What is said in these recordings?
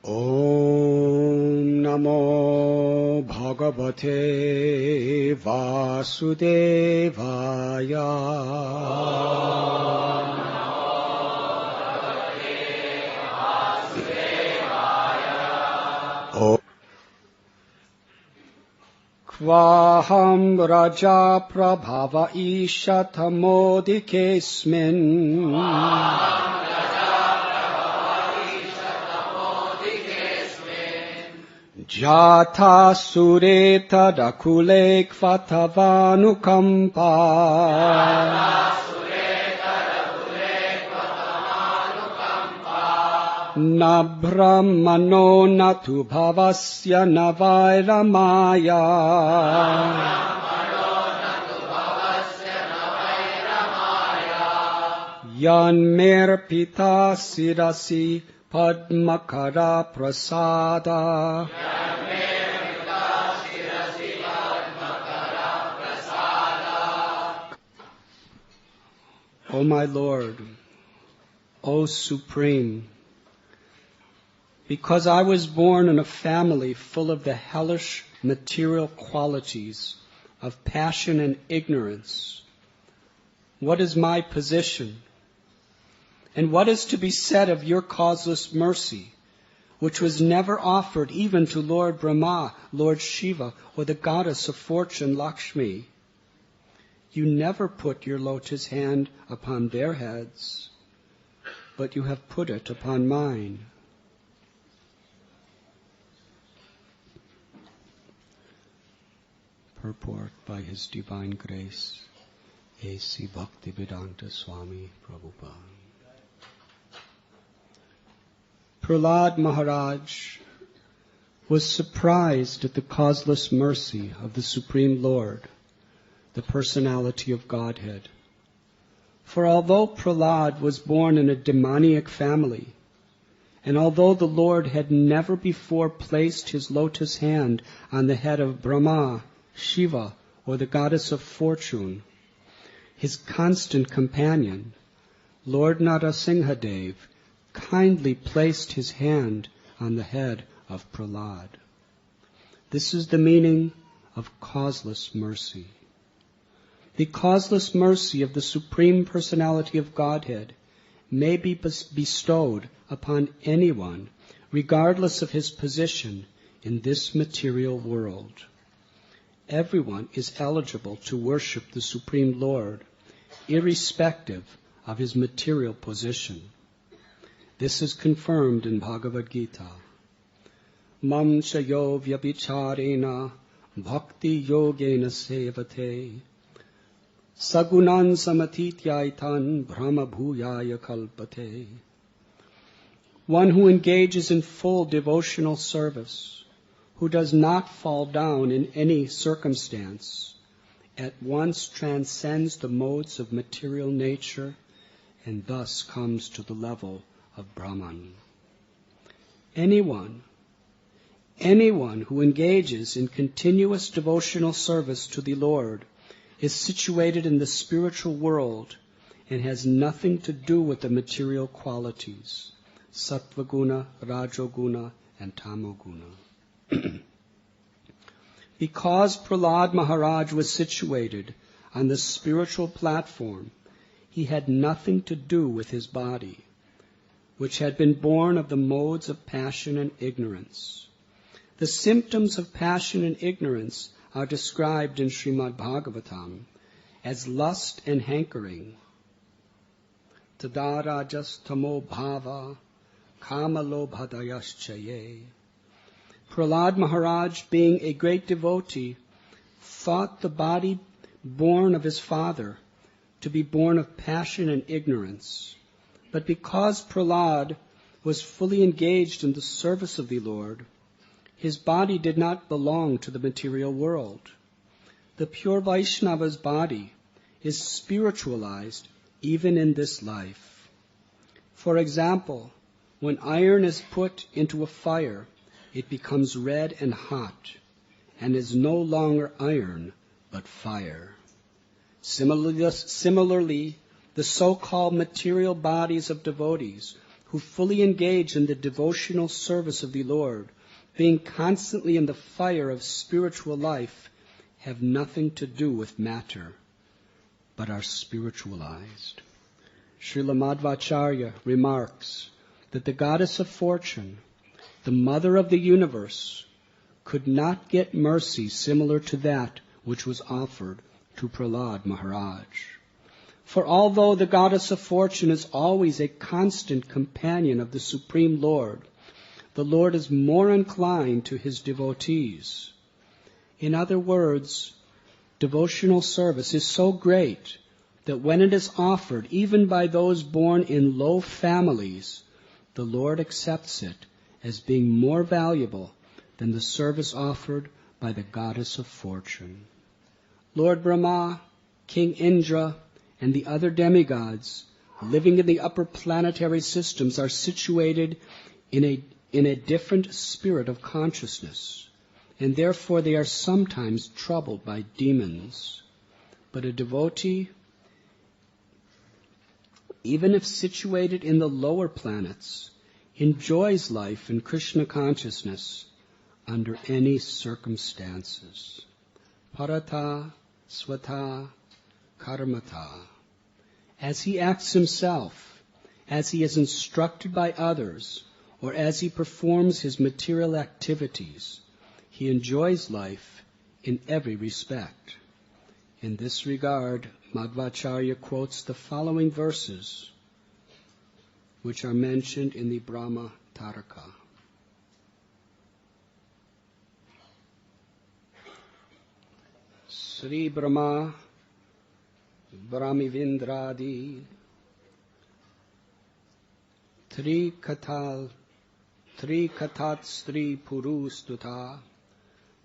Om Namo Bhagavate Vasudevaya. Om Kvaham Raja Prabhava Ishatamodikesmin. Jata sureta dakule kvatavanukampa. Na brahmano natu bhavasya na vairamaya. Yanmer pita sirasi padmakara prasada. O my Lord, O Supreme, because I was born in a family full of the hellish material qualities of passion and ignorance, what is my position? And what is to be said of your causeless mercy, which was never offered even to Lord Brahma, Lord Shiva, or the goddess of fortune Lakshmi? You never put your lotus hand upon their heads, but you have put it upon mine. Purport by His Divine Grace, A.C. Bhaktivedanta Swami Prabhupada. Prahlad Maharaj was surprised at the causeless mercy of the Supreme Lord, the personality of Godhead. For although Prahlad was born in a demoniac family, and although the Lord had never before placed his lotus hand on the head of Brahma, Shiva, or the goddess of fortune, his constant companion, Lord Narasimhadev, kindly placed his hand on the head of Prahlad. This is the meaning of causeless mercy. The causeless mercy of the Supreme Personality of Godhead may be bestowed upon anyone, regardless of his position in this material world. Everyone is eligible to worship the Supreme Lord, irrespective of his material position. This is confirmed in Bhagavad Gita. Mam chayo vyabhicharena bhakti yogena sevate sagunan samatityaitan brahma bhuyaya kalpate. One who engages in full devotional service, who does not fall down in any circumstance, at once transcends the modes of material nature and thus comes to the level of Brahman. Anyone who engages in continuous devotional service to the Lord is situated in the spiritual world and has nothing to do with the material qualities, Sattvaguna, Rajoguna, and Tamoguna. Because Prahlad Maharaj was situated on the spiritual platform, he had nothing to do with his body, which had been born of the modes of passion and ignorance. The symptoms of passion and ignorance are described in Srimad Bhagavatam as lust and hankering. Tadarajas tamo bhava kamalobhadayaschaye. Prahlad Maharaj, being a great devotee, thought the body born of his father to be born of passion and ignorance. But because Prahlad was fully engaged in the service of the Lord, his body did not belong to the material world. The pure Vaishnava's body is spiritualized even in this life. For example, when iron is put into a fire, it becomes red and hot, and is no longer iron, but fire. Similarly, the so-called material bodies of devotees who fully engage in the devotional service of the Lord, being constantly in the fire of spiritual life, have nothing to do with matter, but are spiritualized. Srila Madhvacharya remarks that the goddess of fortune, the mother of the universe, could not get mercy similar to that which was offered to Prahlad Maharaj. For although the goddess of fortune is always a constant companion of the Supreme Lord, the Lord is more inclined to his devotees. In other words, devotional service is so great that when it is offered, even by those born in low families, the Lord accepts it as being more valuable than the service offered by the goddess of fortune. Lord Brahma, King Indra, and the other demigods living in the upper planetary systems are situated in a different spirit of consciousness, and therefore they are sometimes troubled by demons. But a devotee, even if situated in the lower planets, enjoys life in Krishna consciousness under any circumstances. Parata, swata, karmata. As he acts himself, as he is instructed by others, or as he performs his material activities, he enjoys life in every respect. In this regard, Madhvacharya quotes the following verses, which are mentioned in the Brahma Taraka. Sri Brahma Brahmivindradi Tri Katat Sri Purustuta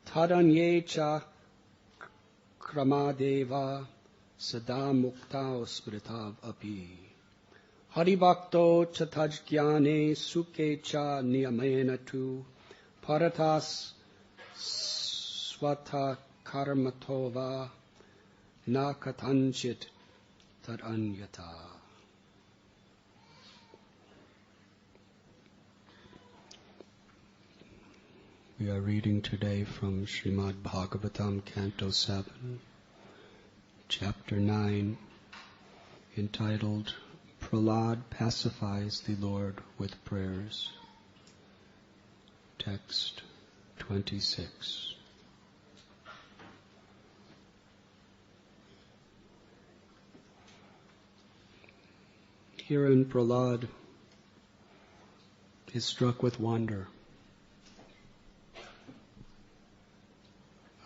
Tadanyecha Kramadeva Sada Mukta Smritav Api Haribhakto Chatajgyane Suke Cha Niyamena Tu Paratas Swata Karmatova Na Katanchit Taranyata. We are reading today from Srimad Bhagavatam, Canto 7, Chapter 9, entitled Prahlad Pacifies the Lord with Prayers. Text 26. Herein Prahlad is struck with wonder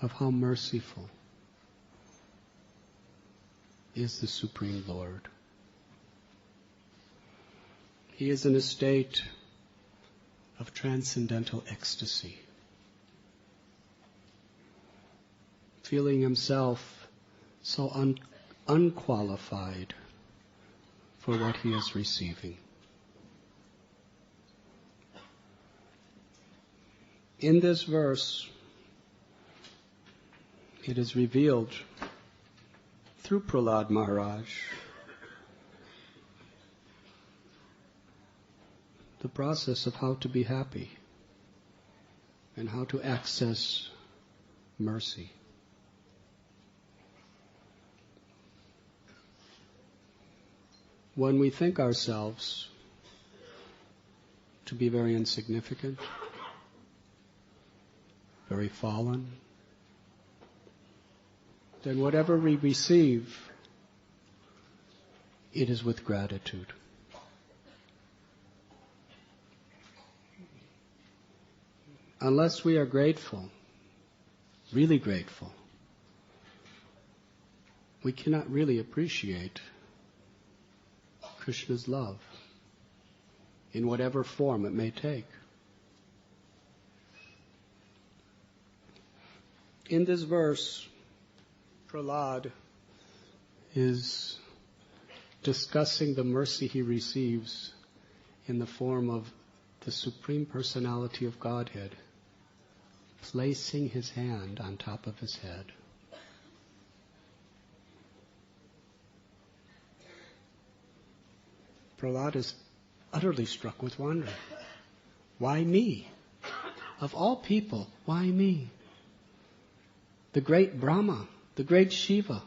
of how merciful is the Supreme Lord. He is in a state of transcendental ecstasy, feeling himself so unqualified for what he is receiving. In this verse, it is revealed through Prahlad Maharaj the process of how to be happy and how to access mercy. When we think ourselves to be very insignificant, very fallen, then whatever we receive, it is with gratitude. Unless we are grateful, really grateful, we cannot really appreciate Krishna's love in whatever form it may take. In this verse, Prahlad is discussing the mercy he receives in the form of the Supreme Personality of Godhead placing his hand on top of his head. Prahlad is utterly struck with wonder. Why me? Of all people, why me? The great Brahma, the great Shiva,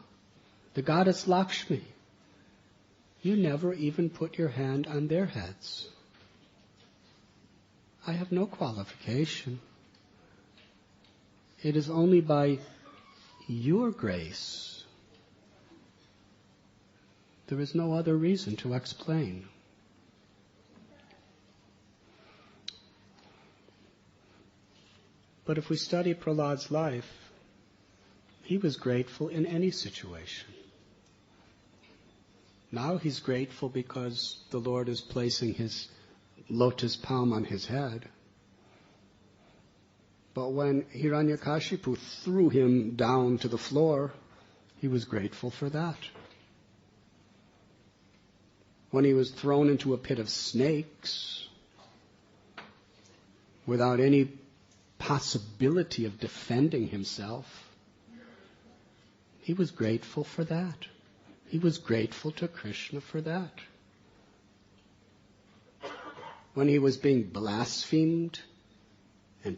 the goddess Lakshmi, you never even put your hand on their heads. I have no qualification. It is only by your grace. There is no other reason to explain. But if we study Prahlad's life, he was grateful in any situation. Now he's grateful because the Lord is placing his lotus palm on his head. But when Hiranyakashipu threw him down to the floor, he was grateful for that. When he was thrown into a pit of snakes, without any possibility of defending himself, he was grateful for that. He was grateful to Krishna for that. When he was being blasphemed and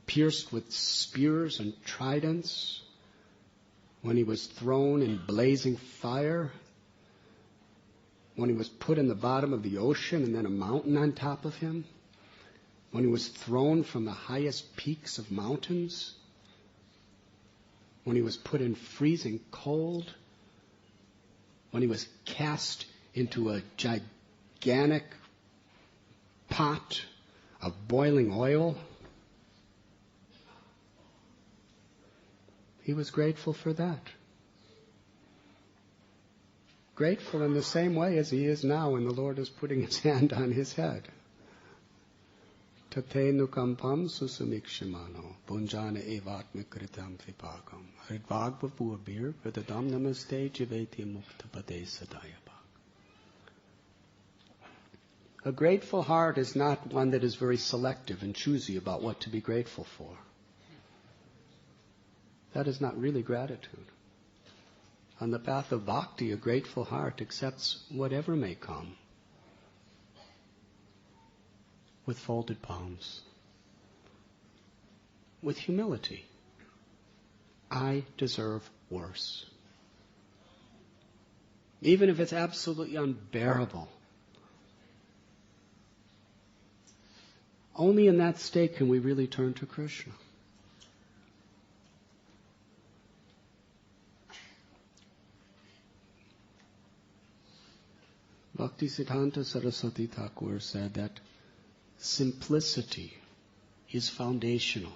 pierced with spears and tridents, when he was thrown in blazing fire, when he was put in the bottom of the ocean and then a mountain on top of him, when he was thrown from the highest peaks of mountains, when he was put in freezing cold, when he was cast into a gigantic pot of boiling oil, he was grateful for that. Grateful in the same way as he is now when the Lord is putting his hand on his head. Tate nukampam susamikshimano punjana evatmikritam vipakam hridvagva purabir vedadam namaste jiveti muktapade sadayapa. A grateful heart is not one that is very selective and choosy about what to be grateful for. That is not really gratitude. On the path of bhakti, a grateful heart accepts whatever may come with folded palms, with humility. I deserve worse. Even if it's absolutely unbearable. Only in that state can we really turn to Krishna. Bhaktisiddhanta Saraswati Thakur said that simplicity is foundational.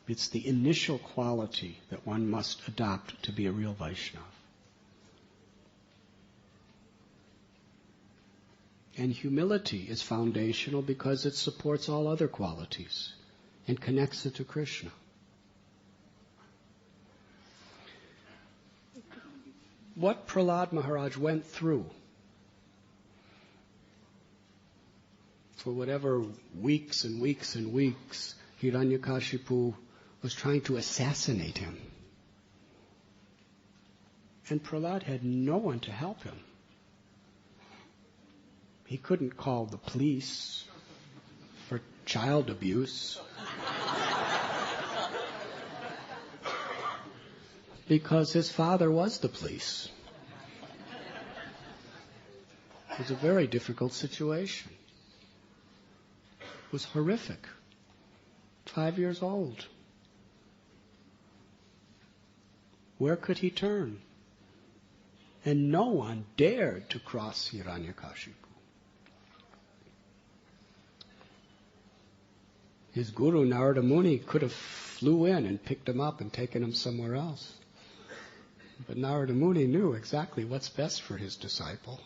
It's the initial quality that one must adopt to be a real Vaishnava. And humility is foundational because it supports all other qualities and connects it to Krishna. What Prahlad Maharaj went through for whatever weeks and weeks and weeks, Hiranyakashipu was trying to assassinate him. And Prahlad had no one to help him. He couldn't call the police for child abuse because his father was the police. It was a very difficult situation. It was horrific. 5 years old. Where could he turn? And no one dared to cross Hiranyakashipu. His guru, Narada Muni, could have flew in and picked him up and taken him somewhere else. But Narada Muni knew exactly what's best for his disciple.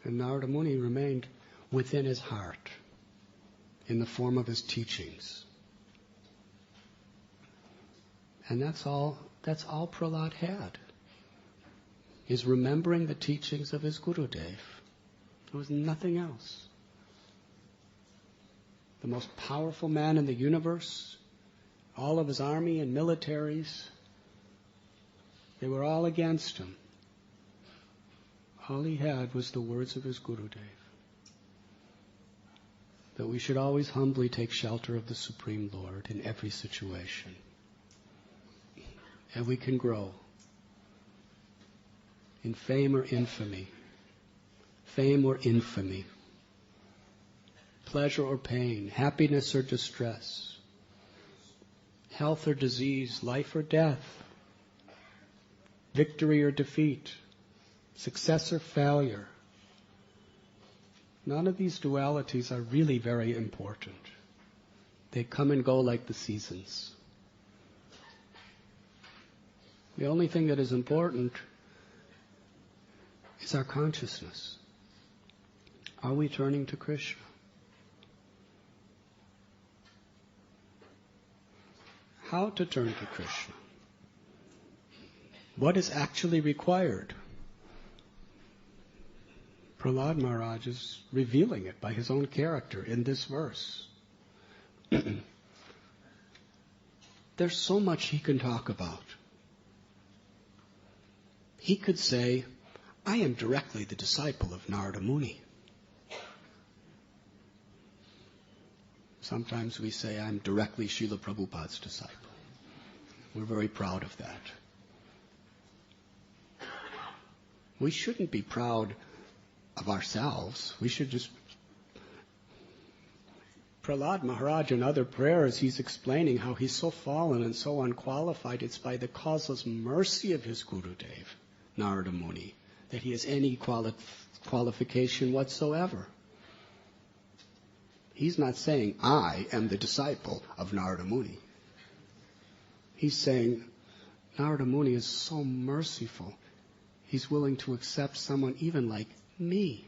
And Narada Muni remained within his heart in the form of his teachings. And that's all Prahlad had, is remembering the teachings of his Gurudev. There was nothing else. The most powerful man in the universe, all of his army and militaries, they were all against him. All he had was the words of his Gurudev. That we should always humbly take shelter of the Supreme Lord in every situation. And we can grow in fame or infamy, pleasure or pain, happiness or distress, health or disease, life or death, victory or defeat, success or failure. None of these dualities are really very important. They come and go like the seasons. The only thing that is important is our consciousness. Are we turning to Krishna? How to turn to Krishna? What is actually required? Prahlad Maharaj is revealing it by his own character in this verse. There's so much he can talk about. He could say, I am directly the disciple of Narada Muni. Sometimes we say, I'm directly Srila Prabhupada's disciple. We're very proud of that. We shouldn't be proud of ourselves. We should just... Prahlad Maharaj in other prayers, he's explaining how he's so fallen and so unqualified. It's by the causeless mercy of his Gurudev, Narada Muni, that he has any qualification whatsoever. He's not saying, I am the disciple of Narada Muni. He's saying, Narada Muni is so merciful. He's willing to accept someone even like me,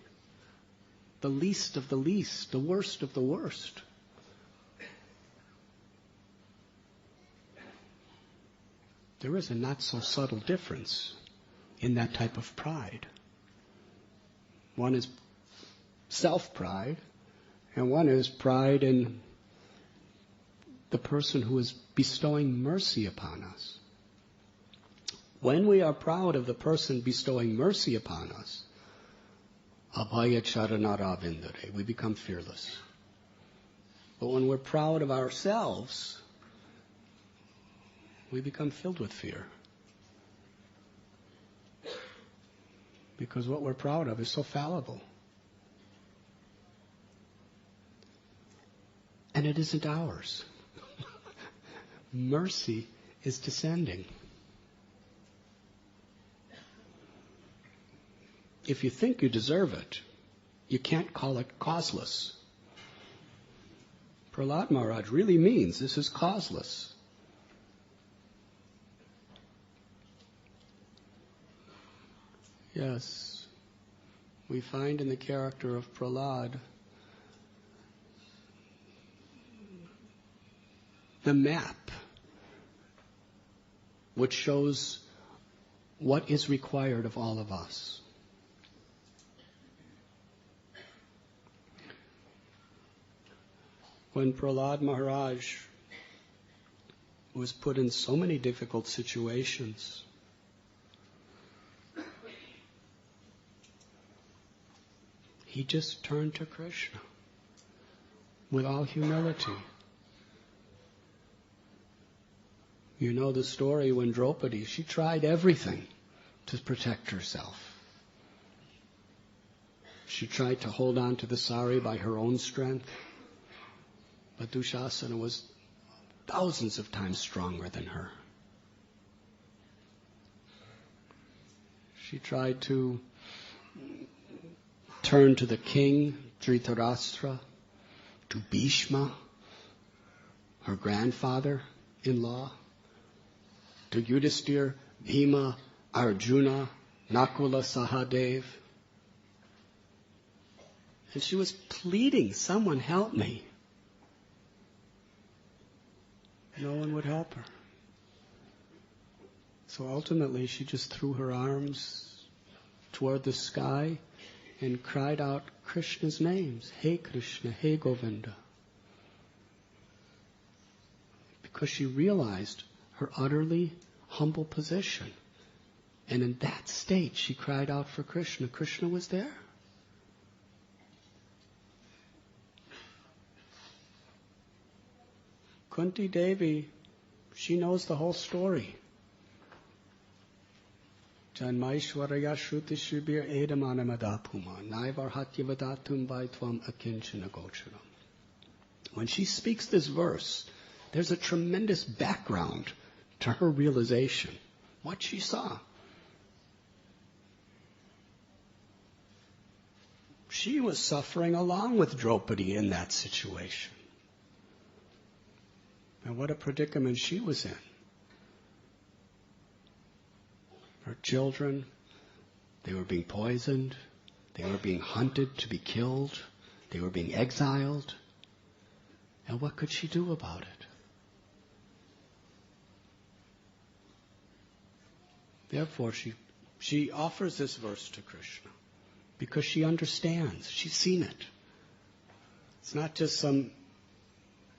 the least of the least, the worst of the worst. There is a not so subtle difference in that type of pride. One is self-pride, and one is pride in the person who is bestowing mercy upon us. When we are proud of the person bestowing mercy upon us, abhaya charanara, we become fearless. But when we're proud of ourselves, we become filled with fear. Because what we're proud of is so fallible. And it isn't ours. Mercy is descending. If you think you deserve it, you can't call it causeless. Prahlad Maharaj really means this is causeless. Yes, we find in the character of Prahlad the map which shows what is required of all of us. When Prahlad Maharaj was put in so many difficult situations, he just turned to Krishna with all humility. You know the story when Draupadi, she tried everything to protect herself. She tried to hold on to the sari by her own strength, but Dushasana was thousands of times stronger than her. She tried to turn to the king, Dhritarashtra, to Bhishma, her grandfather-in-law, to Yudhisthira, Bhima, Arjuna, Nakula, Sahadev. And she was pleading, someone help me. No one would help her. So ultimately she just threw her arms toward the sky and cried out Krishna's names, Hey Krishna, Hey Govinda. Because she realized her utterly humble position And in that state, she cried out for Krishna. Krishna was there. Kunti Devi, she knows the whole story. Janmaishwaraya Shrutishubir Edamanamadapuma Naivarhatyavadatum Vaitvam Akinchana Gocharam. When she speaks this verse, there's a tremendous background to her realization, what she saw. She was suffering along with Draupadi in that situation. And what a predicament she was in. Her children, they were being poisoned, they were being hunted to be killed, they were being exiled. And what could she do about it? Therefore, she offers this verse to Krishna because she understands. She's seen it. It's not just some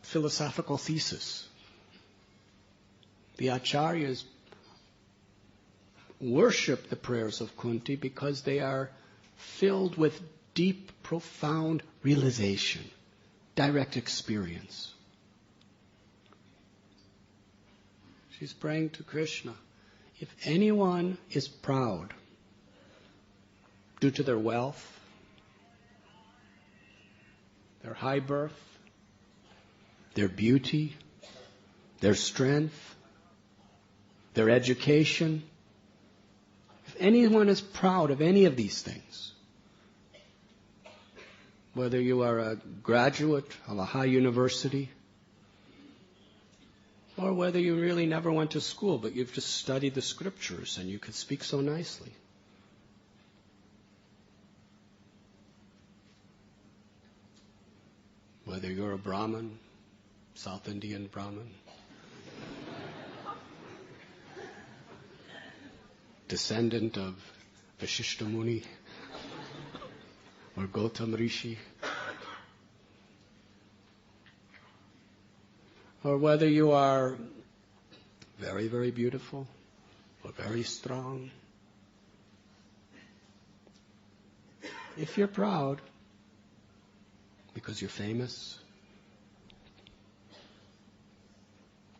philosophical thesis. The acharyas worship the prayers of Kunti because they are filled with deep, profound realization, direct experience. She's praying to Krishna. If anyone is proud due to their wealth, their high birth, their beauty, their strength, their education, if anyone is proud of any of these things, whether you are a graduate of a high university, or whether you really never went to school, but you've just studied the scriptures and you could speak so nicely. Whether you're a Brahmin, South Indian Brahmin, descendant of Vashishta Muni, or Gautam Rishi, or whether you are very, very beautiful or very strong. If you're proud because you're famous,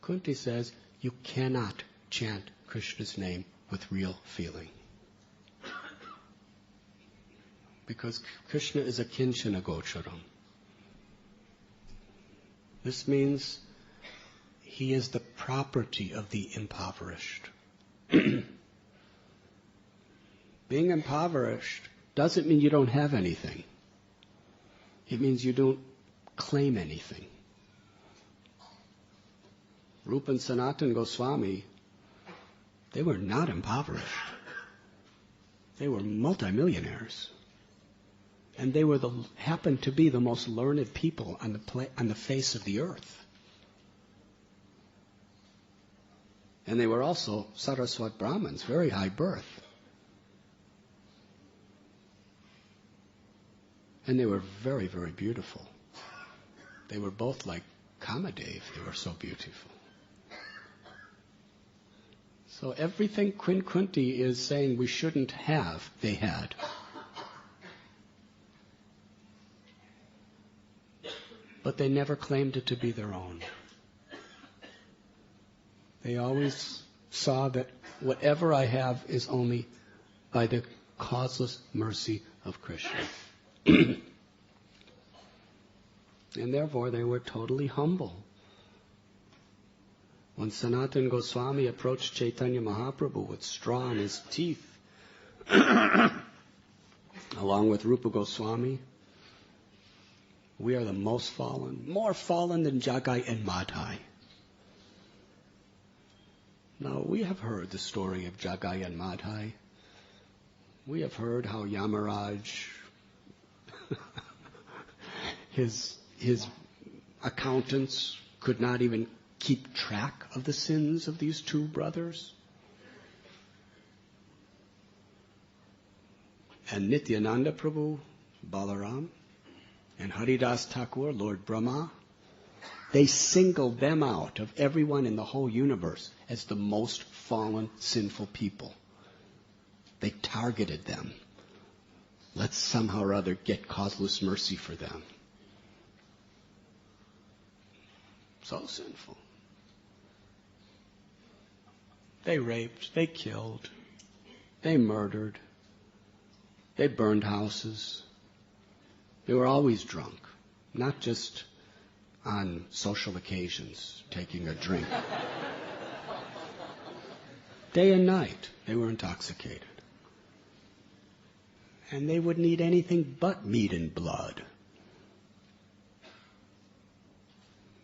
Kunti says you cannot chant Krishna's name with real feeling. Because Krishna is a kinchana gocharam. This means he is the property of the impoverished. Being impoverished doesn't mean you don't have anything. It means you don't claim anything. Rupa and Sanatana Goswami, they were not impoverished. They were multimillionaires. And they happened to be the most learned people on the face of the earth. And they were also Saraswat Brahmins, very high birth. And they were very, very beautiful. They were both like Kamadev. They were so beautiful. So everything Queen Kunti is saying we shouldn't have, they had. But they never claimed it to be their own. They always saw that whatever I have is only by the causeless mercy of Krishna. And therefore they were totally humble. When Sanatana Goswami approached Chaitanya Mahaprabhu with straw in his teeth, along with Rupa Goswami, we are the most fallen, more fallen than Jagai and Madhai. Now, we have heard the story of Jagai and Madhai. We have heard how Yamaraj, his accountants could not even keep track of the sins of these two brothers. And Nityananda Prabhu, Balaram, and Haridas Thakur, Lord Brahma, they singled them out of everyone in the whole universe as the most fallen, sinful people. They targeted them. Let's somehow or other get causeless mercy for them. So sinful. They raped, they killed, they murdered, they burned houses. They were always drunk, not just on social occasions, taking a drink. Day and night, they were intoxicated. And they wouldn't eat anything but meat and blood.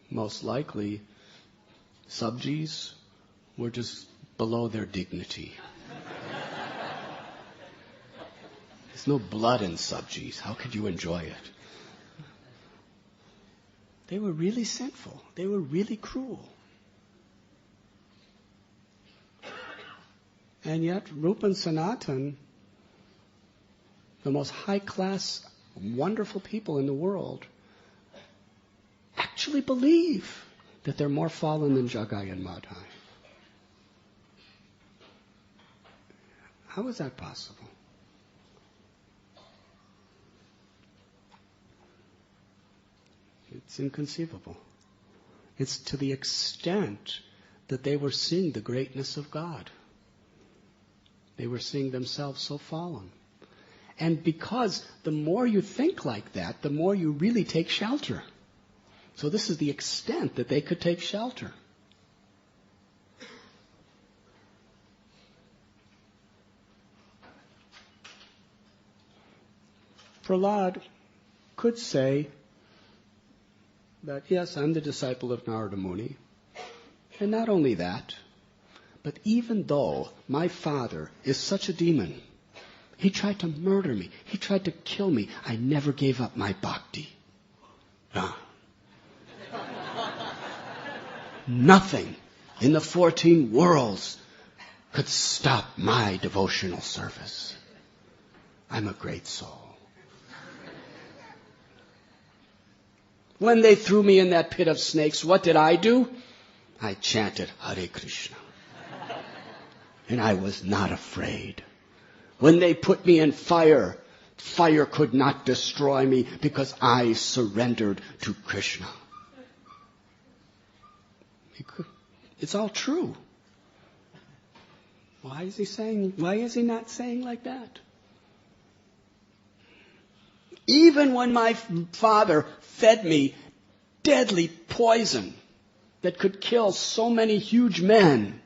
Most likely, sabjis were just below their dignity. There's no blood in sabjis. How could you enjoy it? They were really sinful. They were really cruel. And yet, Rupa and Sanatan, the most high-class, wonderful people in the world, actually believe that they're more fallen than Jagai and Madhai. How is that possible? It's inconceivable. It's to the extent that they were seeing the greatness of God. They were seeing themselves so fallen. And because the more you think like that, the more you really take shelter. So this is the extent that they could take shelter. Prahlad could say that, yes, I'm the disciple of Narada Muni. And not only that, but even though my father is such a demon, he tried to murder me, he tried to kill me, I never gave up my bhakti. Nothing in the 14 worlds could stop my devotional service. I'm a great soul. When they threw me in that pit of snakes, what did I do? I chanted Hare Krishna. And I was not afraid. When they put me in fire, fire could not destroy me because I surrendered to Krishna. It's all true. Why is he not saying like that? Even when my father fed me deadly poison that could kill so many huge men,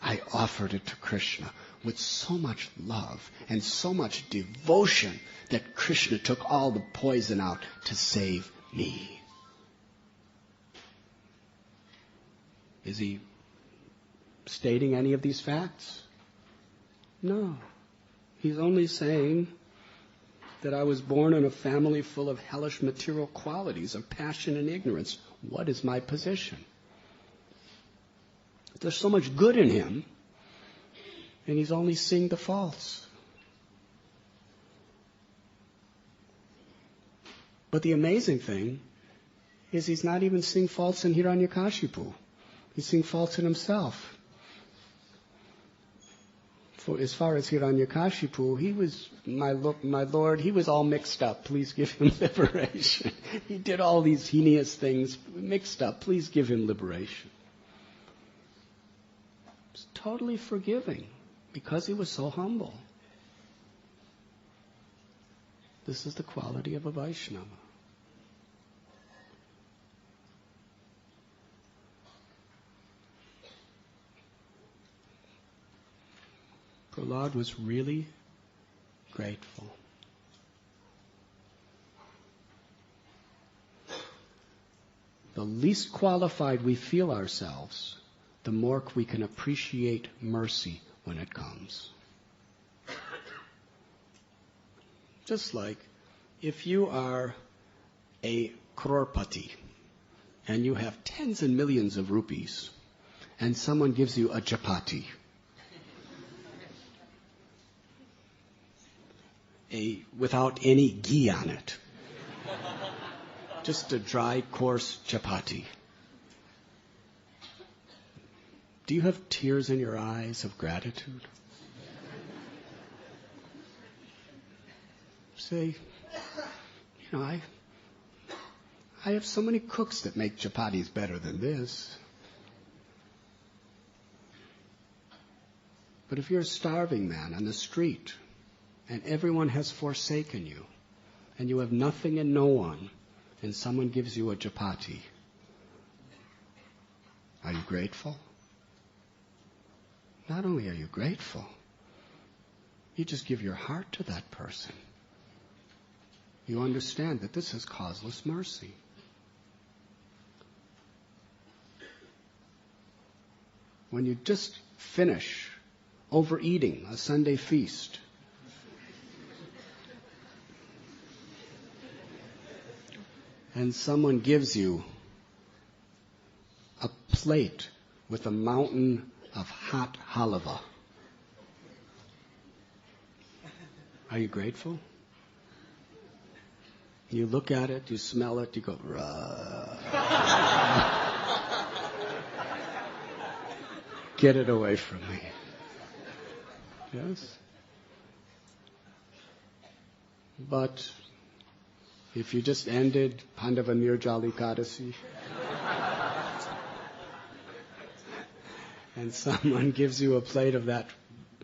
I offered it to Krishna with so much love and so much devotion that Krishna took all the poison out to save me. Is he stating any of these facts? No. He's only saying that I was born in a family full of hellish material qualities of passion and ignorance. What is my position? There's so much good in him, and he's only seeing the faults. But the amazing thing is he's not even seeing faults in Hiranyakashipu. He's seeing faults in himself. For as far as Hiranyakashipu, he was, my Lord, he was all mixed up. Please give him liberation. He did all these heinous things mixed up. Please give him liberation. He's totally forgiving because he was so humble. This is the quality of a Vaishnava. Prahlad was really grateful. The least qualified we feel ourselves, the more we can appreciate mercy when it comes. Just like if you are a crorepati and you have tens and millions of rupees and someone gives you a chapati, without any ghee on it. Just a dry, coarse chapati. Do you have tears in your eyes of gratitude? Say, I have so many cooks that make chapatis better than this. But if you're a starving man on the street and everyone has forsaken you and you have nothing and no one and someone gives you a chapati, are you grateful? Not only are you grateful, you just give your heart to that person. You understand that this is causeless mercy. When you just finish overeating a Sunday feast, and someone gives you a plate with a mountain of hot halava, are you grateful? You look at it, you smell it, you go, get it away from me. Yes? But if you just ended Pandava Nirjali Ekadasi and someone gives you a plate of that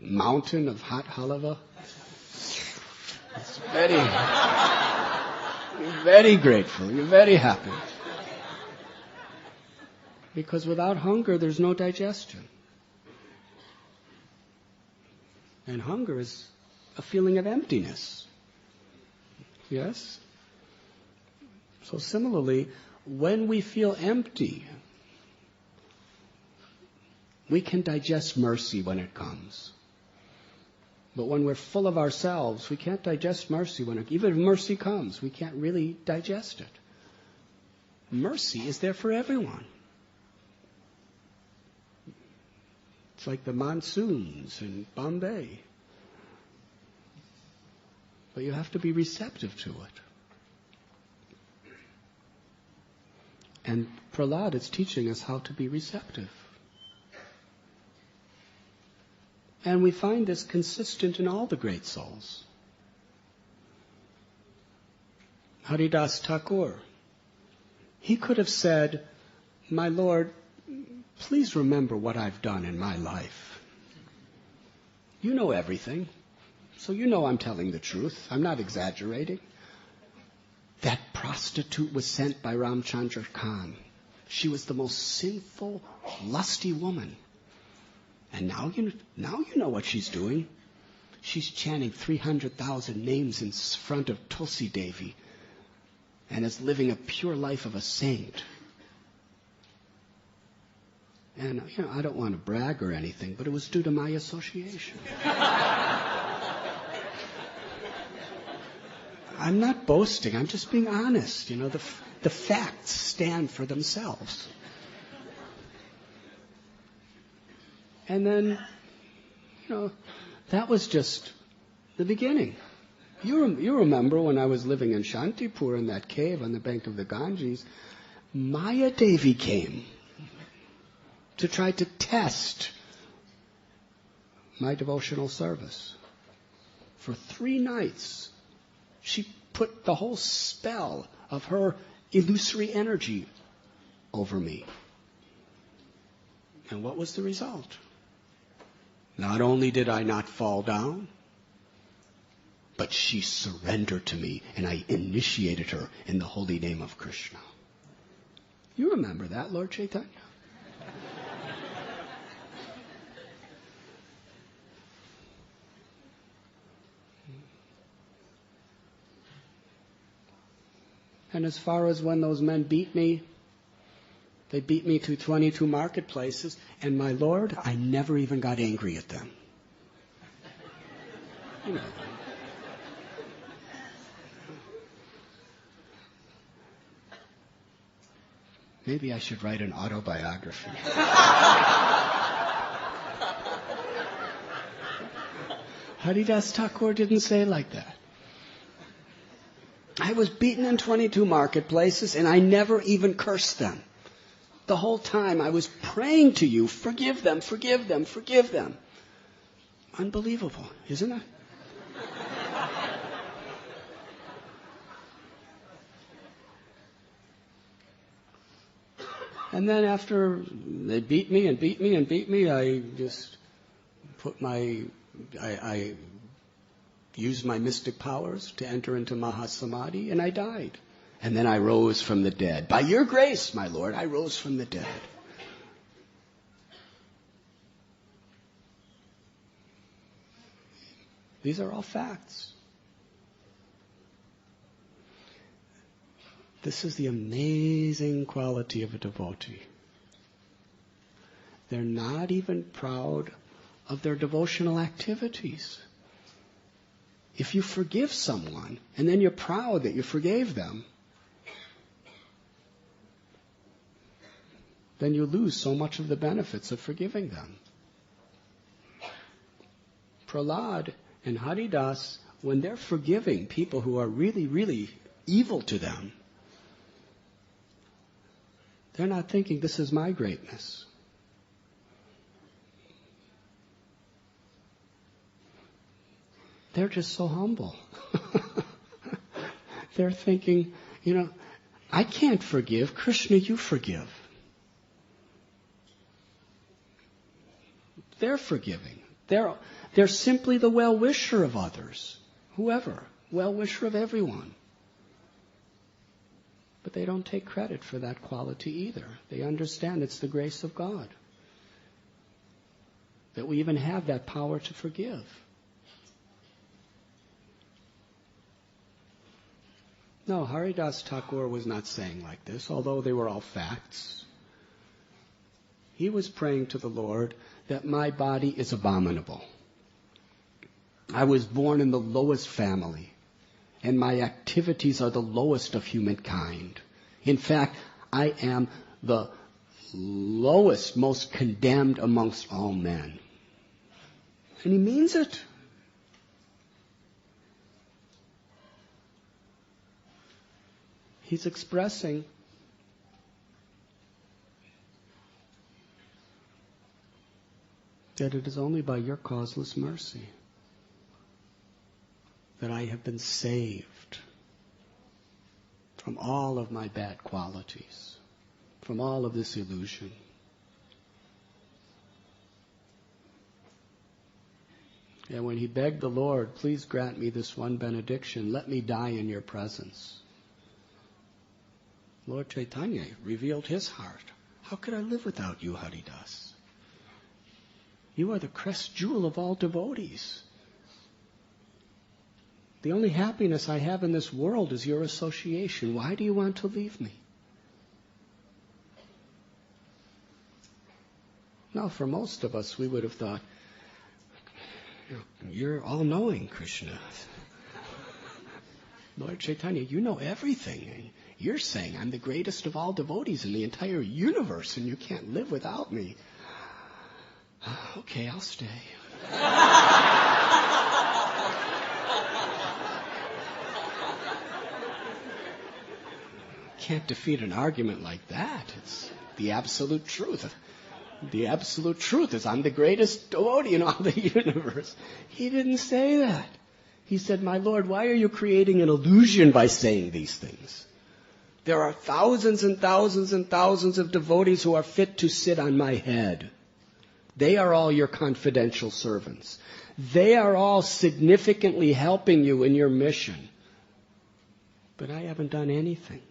mountain of hot halava, it's you're very grateful, you're very happy. Because without hunger, there's no digestion. And hunger is a feeling of emptiness. Yes? So similarly, when we feel empty, we can digest mercy when it comes. But when we're full of ourselves, we can't digest mercy even if mercy comes, we can't really digest it. Mercy is there for everyone. It's like the monsoons in Bombay. But you have to be receptive to it. And Prahlad is teaching us how to be receptive. And we find this consistent in all the great souls. Haridas Thakur, he could have said, "My Lord, please remember what I've done in my life. You know everything, so you know I'm telling the truth. I'm not exaggerating. That prostitute was sent by Ramchandra Khan. She was the most sinful, lusty woman. And now you know what she's doing. She's chanting 300,000 names in front of Tulsi Devi and is living a pure life of a saint. And, I don't want to brag or anything, but it was due to my association." I'm not boasting, I'm just being honest. The facts stand for themselves. And then, that was just the beginning. You remember when I was living in Shantipur in that cave on the bank of the Ganges, Maya Devi came to try to test my devotional service. For 3 nights, she put the whole spell of her illusory energy over me. And what was the result? Not only did I not fall down, but she surrendered to me and I initiated her in the holy name of Krishna. You remember that, Lord Chaitanya? And as far as when those men beat me, they beat me to 22 marketplaces, and my Lord, I never even got angry at them. Maybe I should write an autobiography. Haridas Thakur didn't say it like that. I was beaten in 22 marketplaces, and I never even cursed them. The whole time I was praying to you, forgive them, forgive them, forgive them. Unbelievable, isn't it? And then after they beat me and beat me and beat me, I just I used my mystic powers to enter into Mahasamadhi, and I died. And then I rose from the dead. By your grace, my Lord, I rose from the dead. These are all facts. This is the amazing quality of a devotee. They're not even proud of their devotional activities. If you forgive someone, and then you're proud that you forgave them, then you lose so much of the benefits of forgiving them. Prahlad and Haridas, when they're forgiving people who are really, really evil to them, they're not thinking, this is my greatness. They're just so humble. They're thinking, I can't forgive. Krishna, you forgive. They're forgiving. They're simply the well-wisher of others. Whoever. Well-wisher of everyone. But they don't take credit for that quality either. They understand it's the grace of God. That we even have that power to forgive. No, Haridas Thakur was not saying like this, although they were all facts. He was praying to the Lord that my body is abominable. I was born in the lowest family, and my activities are the lowest of humankind. In fact, I am the lowest, most condemned amongst all men. And he means it. He's expressing that it is only by your causeless mercy that I have been saved from all of my bad qualities, from all of this illusion. And when he begged the Lord, please grant me this one benediction, let me die in your presence. Lord Chaitanya revealed his heart. How could I live without you, Haridas? You are the crest jewel of all devotees. The only happiness I have in this world is your association. Why do you want to leave me? Now, for most of us, we would have thought, you're all-knowing, Krishna. Lord Chaitanya, you know everything. You're saying I'm the greatest of all devotees in the entire universe, and you can't live without me. Okay, I'll stay. Can't defeat an argument like that. It's the absolute truth. The absolute truth is I'm the greatest devotee in all the universe. He didn't say that. He said, my Lord, why are you creating an illusion by saying these things? There are thousands and thousands and thousands of devotees who are fit to sit on my head. They are all your confidential servants. They are all significantly helping you in your mission. But I haven't done anything.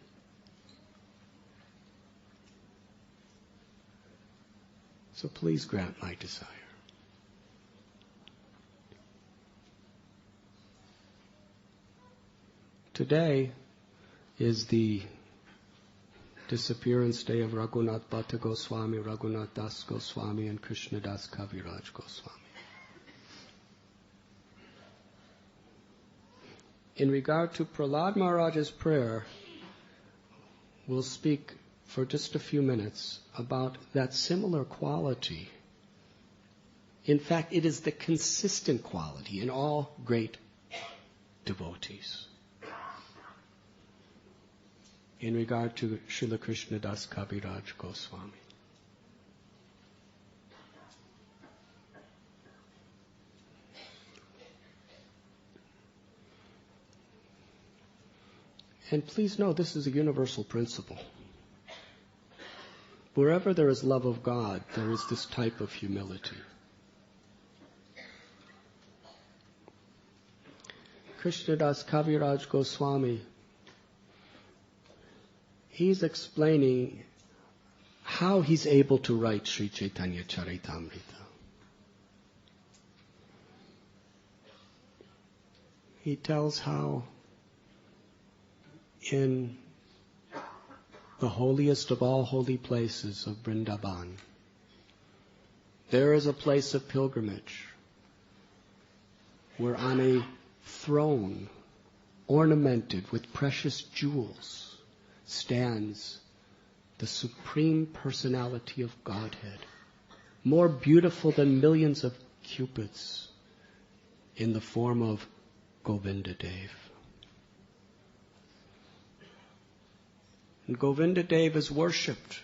So please grant my desire. Today is the disappearance day of Raghunath Bhatta Goswami, Raghunath Das Goswami, and Krishnadas Kaviraj Goswami. In regard to Prahlad Maharaj's prayer, we'll speak for just a few minutes about that similar quality. In fact, it is the consistent quality in all great devotees. In regard to Srila Krishnadas Kaviraj Goswami. And please know, this is a universal principle. Wherever there is love of God, there is this type of humility. Krishnadas Kaviraj Goswami, he's explaining how he's able to write Sri Chaitanya Charitamrita. He tells how in the holiest of all holy places of Vrindavan, there is a place of pilgrimage where on a throne ornamented with precious jewels stands the Supreme Personality of Godhead, more beautiful than millions of cupids, in the form of Govinda Dev. And Govinda Dev is worshipped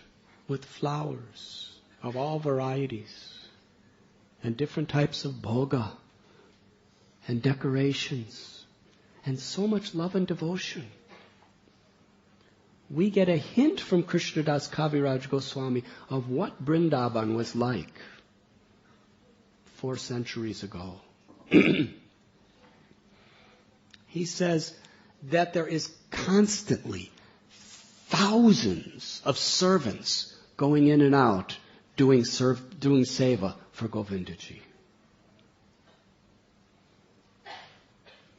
with flowers of all varieties and different types of bhoga and decorations and so much love and devotion. We get a hint from Krishnadas Kaviraj Goswami of what Vrindavan was like 4 centuries ago. He says that there is constantly thousands of servants going in and out doing seva for Govindaji.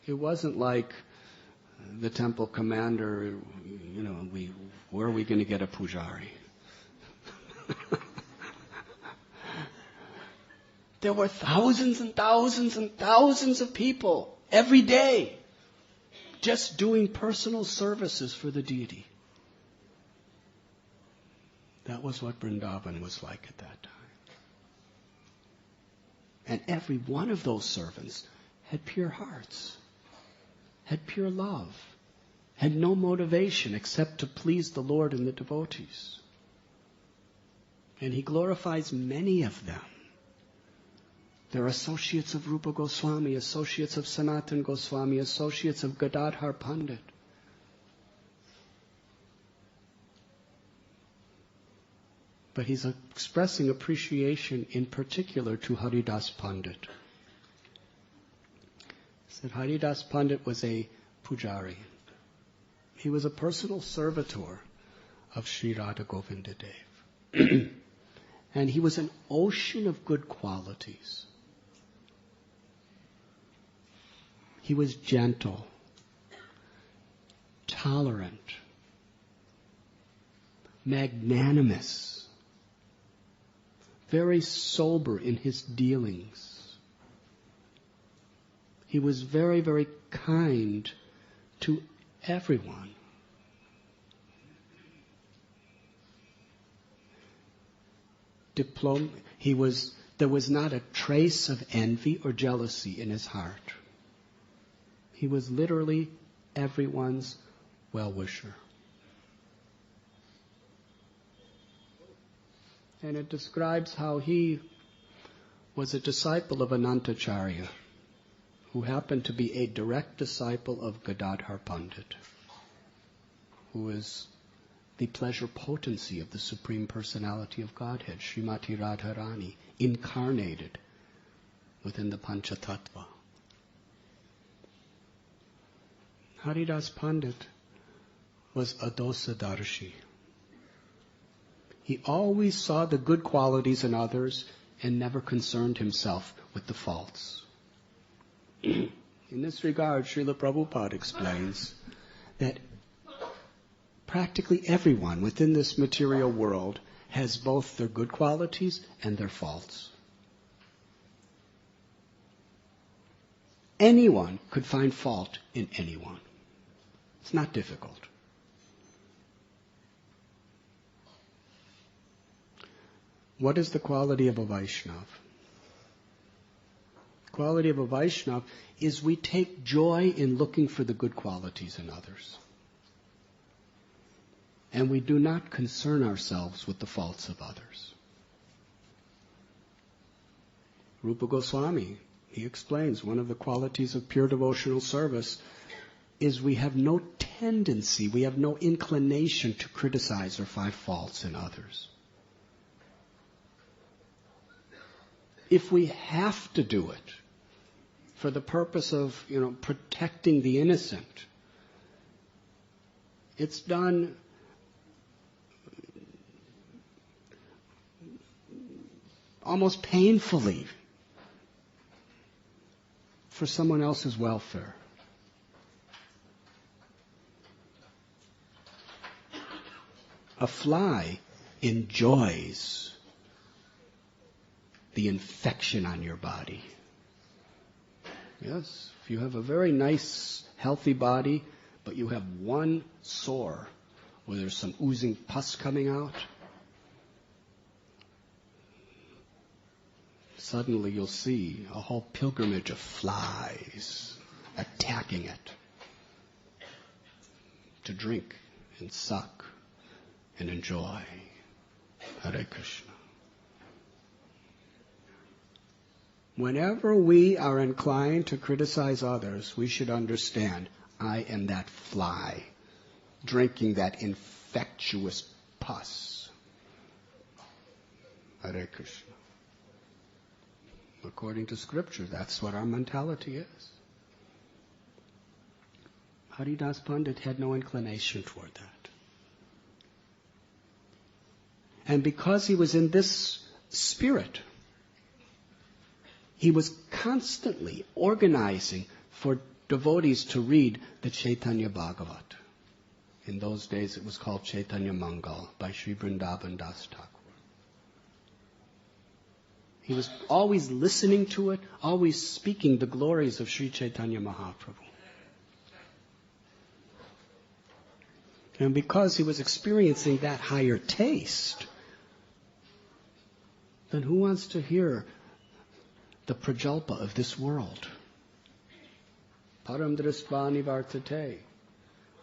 It wasn't like the temple commander, where are we going to get a pujari? There were thousands and thousands and thousands of people every day just doing personal services for the deity. That was what Vrindavan was like at that time. And every one of those servants had pure hearts, had pure love, had no motivation except to please the Lord and the devotees. And he glorifies many of them. They're associates of Rupa Goswami, associates of Sanatan Goswami, associates of Gadadhar Pandit. But he's expressing appreciation in particular to Haridas Pandit. He said Haridas Pandit was a pujari. He was a personal servitor of Sri Radha Govinda Dev. And he was an ocean of good qualities. He was gentle, tolerant, magnanimous, very sober in his dealings. He was very, very kind to everyone. There was not a trace of envy or jealousy in his heart. He was literally everyone's well-wisher. And it describes how he was a disciple of Anantacharya, who happened to be a direct disciple of Gadadhar Pandit, who is the pleasure potency of the Supreme Personality of Godhead, Srimati Radharani, incarnated within the Panchatattva. Haridas Pandit was a dosadarshi. He always saw the good qualities in others and never concerned himself with the faults. In this regard, Srila Prabhupada explains that practically everyone within this material world has both their good qualities and their faults. Anyone could find fault in anyone. It's not difficult. What is the quality of a Vaishnava? The quality of a Vaishnava is we take joy in looking for the good qualities in others. And we do not concern ourselves with the faults of others. Rupa Goswami, he explains, one of the qualities of pure devotional service is we have no tendency, we have no inclination to criticize or find faults in others. if we have to do it for the purpose of, protecting the innocent, it's done almost painfully for someone else's welfare. A fly enjoys the infection on your body. Yes, if you have a very nice, healthy body, but you have one sore where there's some oozing pus coming out, suddenly you'll see a whole pilgrimage of flies attacking it to drink and suck and enjoy. Hare Krishna. Whenever we are inclined to criticize others, we should understand, I am that fly, drinking that infectious pus. Hare Krishna. According to Scripture, that's what our mentality is. Haridas Pandit had no inclination toward that. And because he was in this spirit, he was constantly organizing for devotees to read the Chaitanya Bhagavat. In those days it was called Chaitanya Mangal by Sri Vrindavan Das Thakur. He was always listening to it, always speaking the glories of Sri Chaitanya Mahaprabhu. And because he was experiencing that higher taste, then who wants to hear the prajalpa of this world? Param dristvani vartate.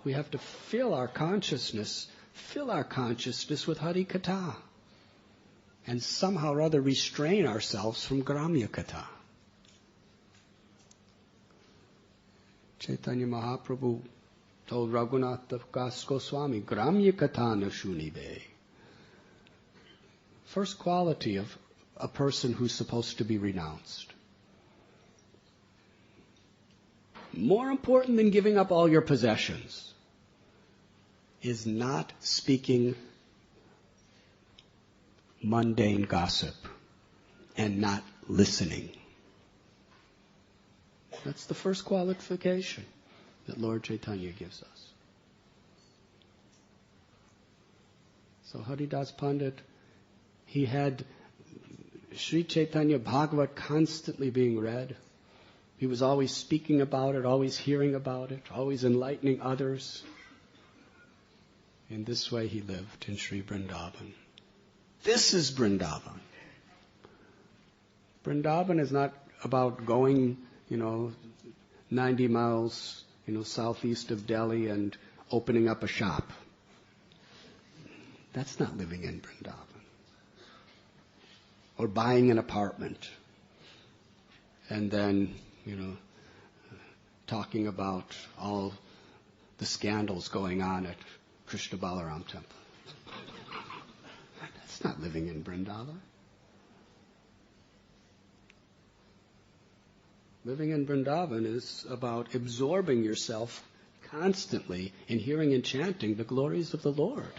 We have to fill our consciousness with Hari Katha. And somehow or other restrain ourselves from Gramya Katha. Chaitanya Mahaprabhu told Radhanath Swami, Gramya Katha na shunibe. First quality of a person who's supposed to be renounced. More important than giving up all your possessions is not speaking mundane gossip and not listening. That's the first qualification that Lord Chaitanya gives us. So Haridas Pandit, he had Sri Chaitanya Bhagavat constantly being read. He was always speaking about it, always hearing about it, always enlightening others. In this way he lived in Sri Vrindavan. This is Vrindavan. Vrindavan is not about going, 90 miles, southeast of Delhi and opening up a shop. That's not living in Vrindavan. Or buying an apartment and then, talking about all the scandals going on at Krishna Balaram Temple. That's not living in Vrindavan. Living in Vrindavan is about absorbing yourself constantly in hearing and chanting the glories of the Lord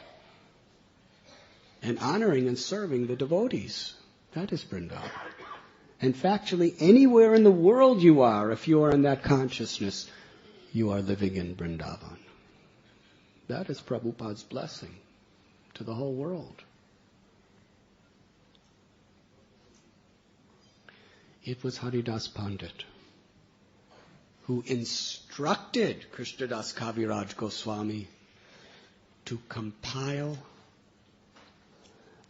and honoring and serving the devotees. That is Vrindavan. And factually, anywhere in the world you are, if you are in that consciousness, you are living in Vrindavan. That is Prabhupada's blessing to the whole world. It was Haridas Pandit who instructed Krishnadas Kaviraj Goswami to compile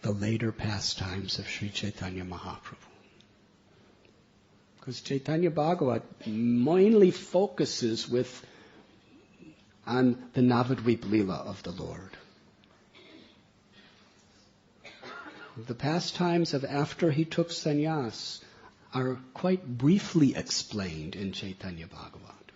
the later pastimes of Sri Chaitanya Mahaprabhu. Because Chaitanya Bhagavat mainly focuses on the Navadvip Leela of the Lord. The pastimes of after he took sannyas are quite briefly explained in Chaitanya Bhagavat.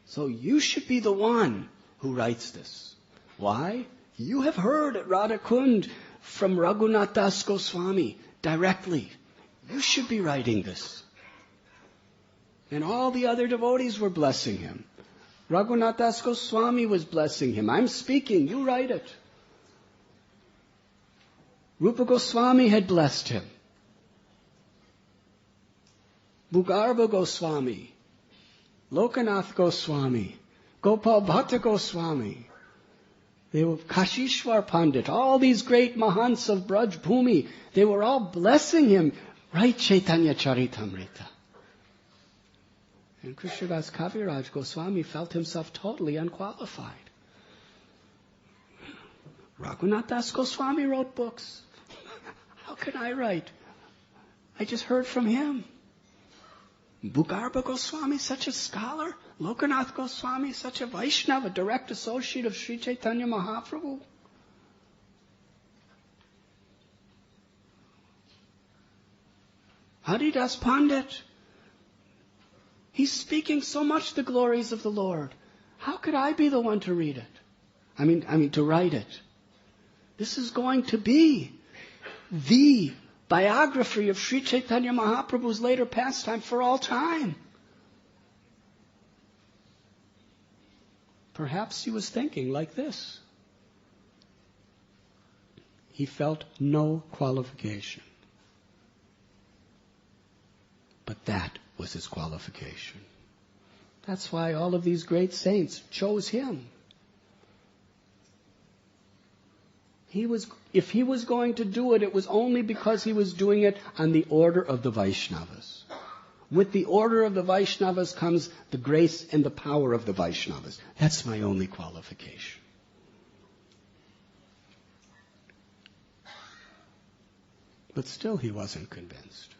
So you should be the one who writes this. Why? You have heard at Radha Kund from Raghunath Das Goswami directly, "You should be writing this." And all the other devotees were blessing him. Radhanath Das Goswami was blessing him. "I'm speaking, you write it." Rupa Goswami had blessed him. Bhugarva Goswami, Lokanath Goswami, Gopal Bhatta Goswami, they were Kashishwar Pandit, all these great Mahants of Braj Bhumi, they were all blessing him. Write Chaitanya Charitamrita. And Krishnadas Kaviraj Goswami felt himself totally unqualified. Radhanath Das Goswami wrote books. How can I write? I just heard from him. Bhugarva Goswami, such a scholar. Lokanath Goswami, such a Vaishnava, a direct associate of Sri Chaitanya Mahaprabhu. Haridas Pandit, he's speaking so much the glories of the Lord. How could I be the one to read it? I mean to write it. This is going to be the biography of Sri Chaitanya Mahaprabhu's later pastime for all time. Perhaps he was thinking like this. He felt no qualification. But that was his qualification. That's why all of these great saints chose him. If he was going to do it, it was only because he was doing it on the order of the Vaishnavas. With the order of the Vaishnavas comes the grace and the power of the Vaishnavas. That's my only qualification. But still he wasn't convinced.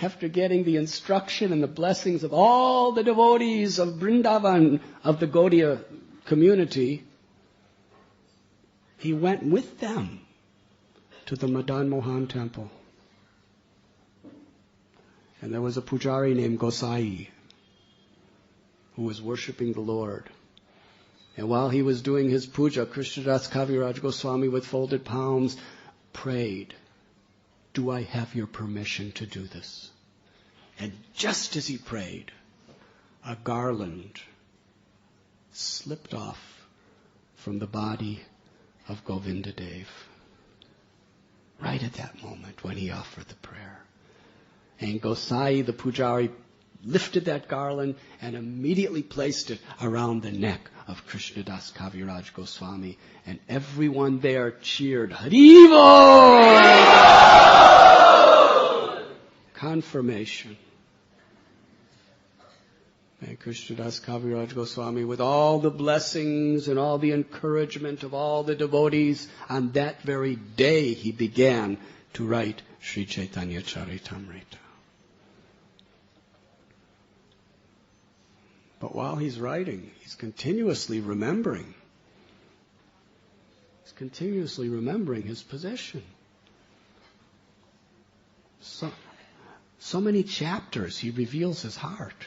After getting the instruction and the blessings of all the devotees of Vrindavan, of the Gaudiya community, he went with them to the Madan Mohan temple. And there was a pujari named Gosai who was worshipping the Lord. And while he was doing his puja, Krishnadas Kaviraj Goswami with folded palms prayed, "Do I have your permission to do this?" And just as he prayed, a garland slipped off from the body of Govinda Dev. Right at that moment when he offered the prayer. And Gosai, the pujari, lifted that garland and immediately placed it around the neck of Krishnadas Kaviraj Goswami. And everyone there cheered, "Haribo!" Confirmation. And Krishnadas Kaviraj Goswami, with all the blessings and all the encouragement of all the devotees, on that very day he began to write Sri Chaitanya Charitamrita. But while he's writing, he's continuously remembering. He's continuously remembering his position. So many chapters he reveals his heart.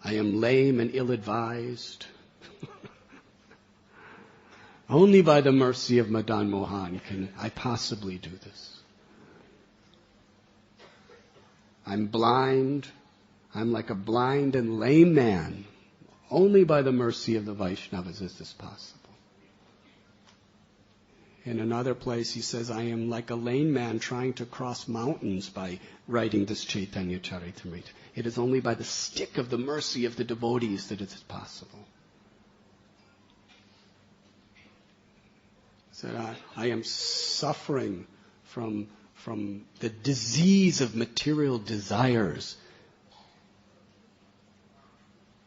I am lame and ill-advised. Only by the mercy of Madan Mohan can I possibly do this. I'm blind. I'm like a blind and lame man. Only by the mercy of the Vaishnavas is this possible. In another place he says, I am like a lame man trying to cross mountains by writing this Chaitanya Charitamrita. It is only by the stick of the mercy of the devotees that it is possible. He said, I am suffering from the disease of material desires.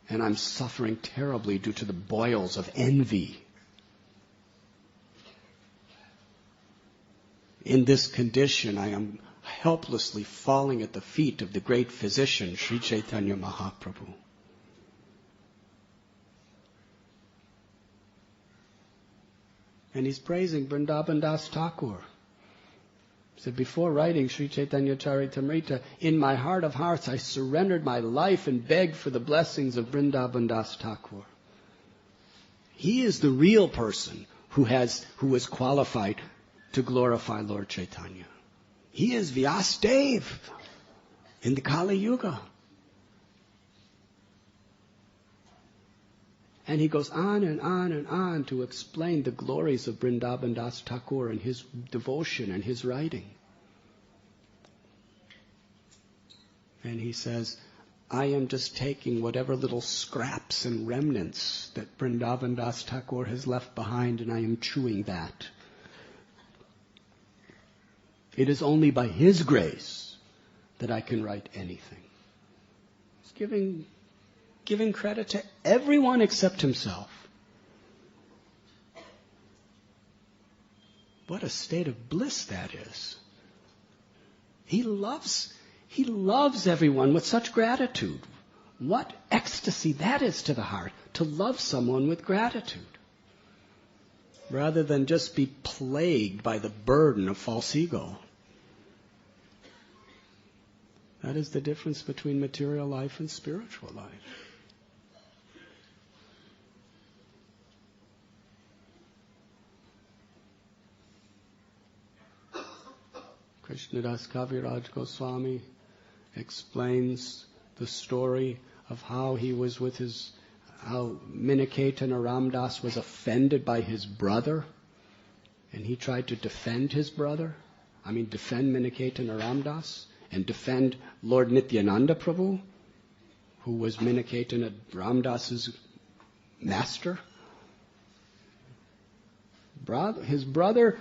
And I'm suffering terribly due to the boils of envy. In this condition, I am helplessly falling at the feet of the great physician, Sri Chaitanya Mahaprabhu. And he's praising Vrindavan Das Thakur. He said, before writing Sri Chaitanya Charitamrita, in my heart of hearts, I surrendered my life and begged for the blessings of Vrindavan Das Thakur. He is the real person who is qualified to glorify Lord Chaitanya. He is Vyasadeva in the Kali Yuga. And he goes on and on and on to explain the glories of Vrindavan Das Thakur and his devotion and his writing. And he says, I am just taking whatever little scraps and remnants that Vrindavan Das Thakur has left behind, and I am chewing that. It is only by his grace that I can write anything. He's giving credit to everyone except himself. What a state of bliss that is. He loves everyone with such gratitude. What ecstasy that is to the heart, to love someone with gratitude, rather than just be plagued by the burden of false ego. That is the difference between material life and spiritual life. Krishnadas Kaviraj Goswami explains the story of how Miniketan Ramdas was offended by his brother, and he tried to defend his brother. Defend Miniketan Ramdas, and defend Lord Nityananda Prabhu, who was Miniketan Ramdas's master. His brother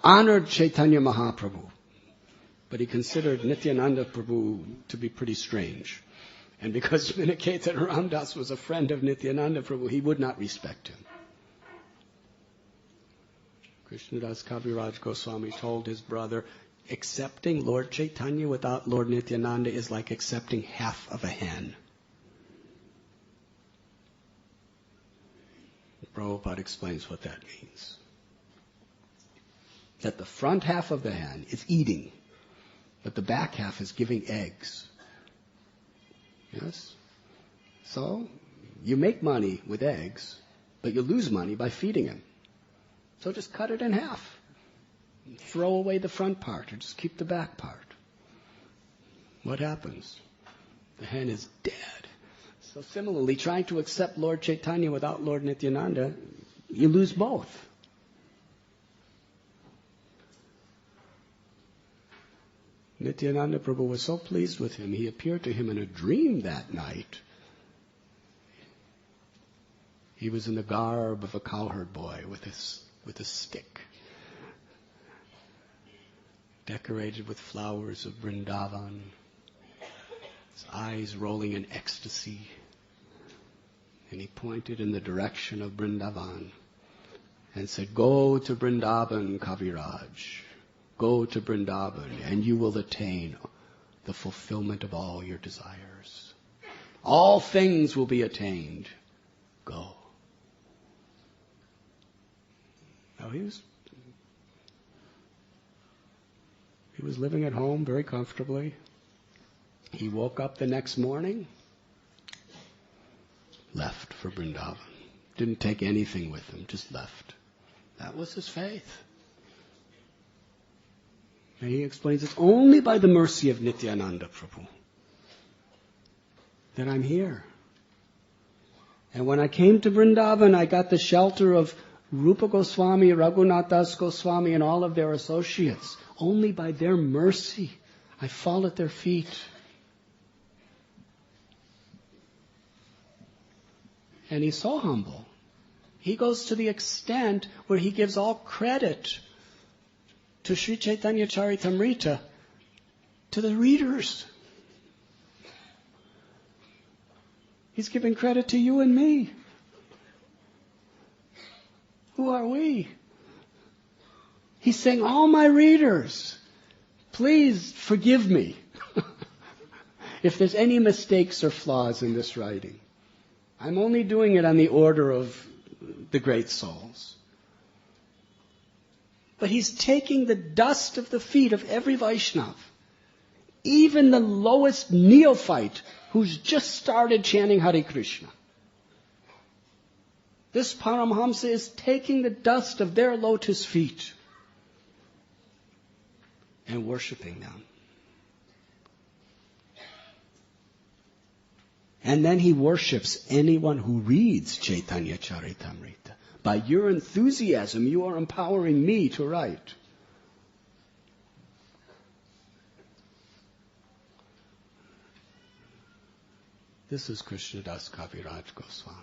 honored Chaitanya Mahaprabhu, but he considered Nityananda Prabhu to be pretty strange. And because Miniketan Ramdas was a friend of Nityananda Prabhu, he would not respect him. Krishnadas Kaviraj Goswami told his brother, accepting Lord Chaitanya without Lord Nityananda is like accepting half of a hen. Prabhupada explains what that means. That the front half of the hen is eating, but the back half is giving eggs. Yes? So, you make money with eggs, but you lose money by feeding them. So just cut it in half. Throw away the front part, or just keep the back part. What happens? The hen is dead. So similarly, trying to accept Lord Chaitanya without Lord Nityananda, you lose both. Nityananda Prabhu was so pleased with him, he appeared to him in a dream that night. He was in the garb of a cowherd boy with a stick, decorated with flowers of Vrindavan, his eyes rolling in ecstasy. And he pointed in the direction of Vrindavan and said, "Go to Vrindavan, Kaviraj. Go to Vrindavan, and you will attain the fulfillment of all your desires. All things will be attained. Go." Now he was living at home very comfortably. He woke up the next morning, left for Vrindavan. Didn't take anything with him, just left. That was his faith. And he explains it's only by the mercy of Nityananda Prabhu that I'm here. And when I came to Vrindavan, I got the shelter of Rupa Goswami, Raghunath Das Goswami, and all of their associates. Only by their mercy, I fall at their feet. And he's so humble. He goes to the extent where he gives all credit to Sri Chaitanya Charitamrita to the readers. He's giving credit to you and me. Who are we? He's saying, all my readers, please forgive me if there's any mistakes or flaws in this writing. I'm only doing it on the order of the great souls. But he's taking the dust of the feet of every Vaishnava, even the lowest neophyte who's just started chanting Hare Krishna. This Paramhamsa is taking the dust of their lotus feet and worshiping them. And then he worships anyone who reads Chaitanya Charitamrita. By your enthusiasm, you are empowering me to write. This is Krishnadas Kaviraj Goswami.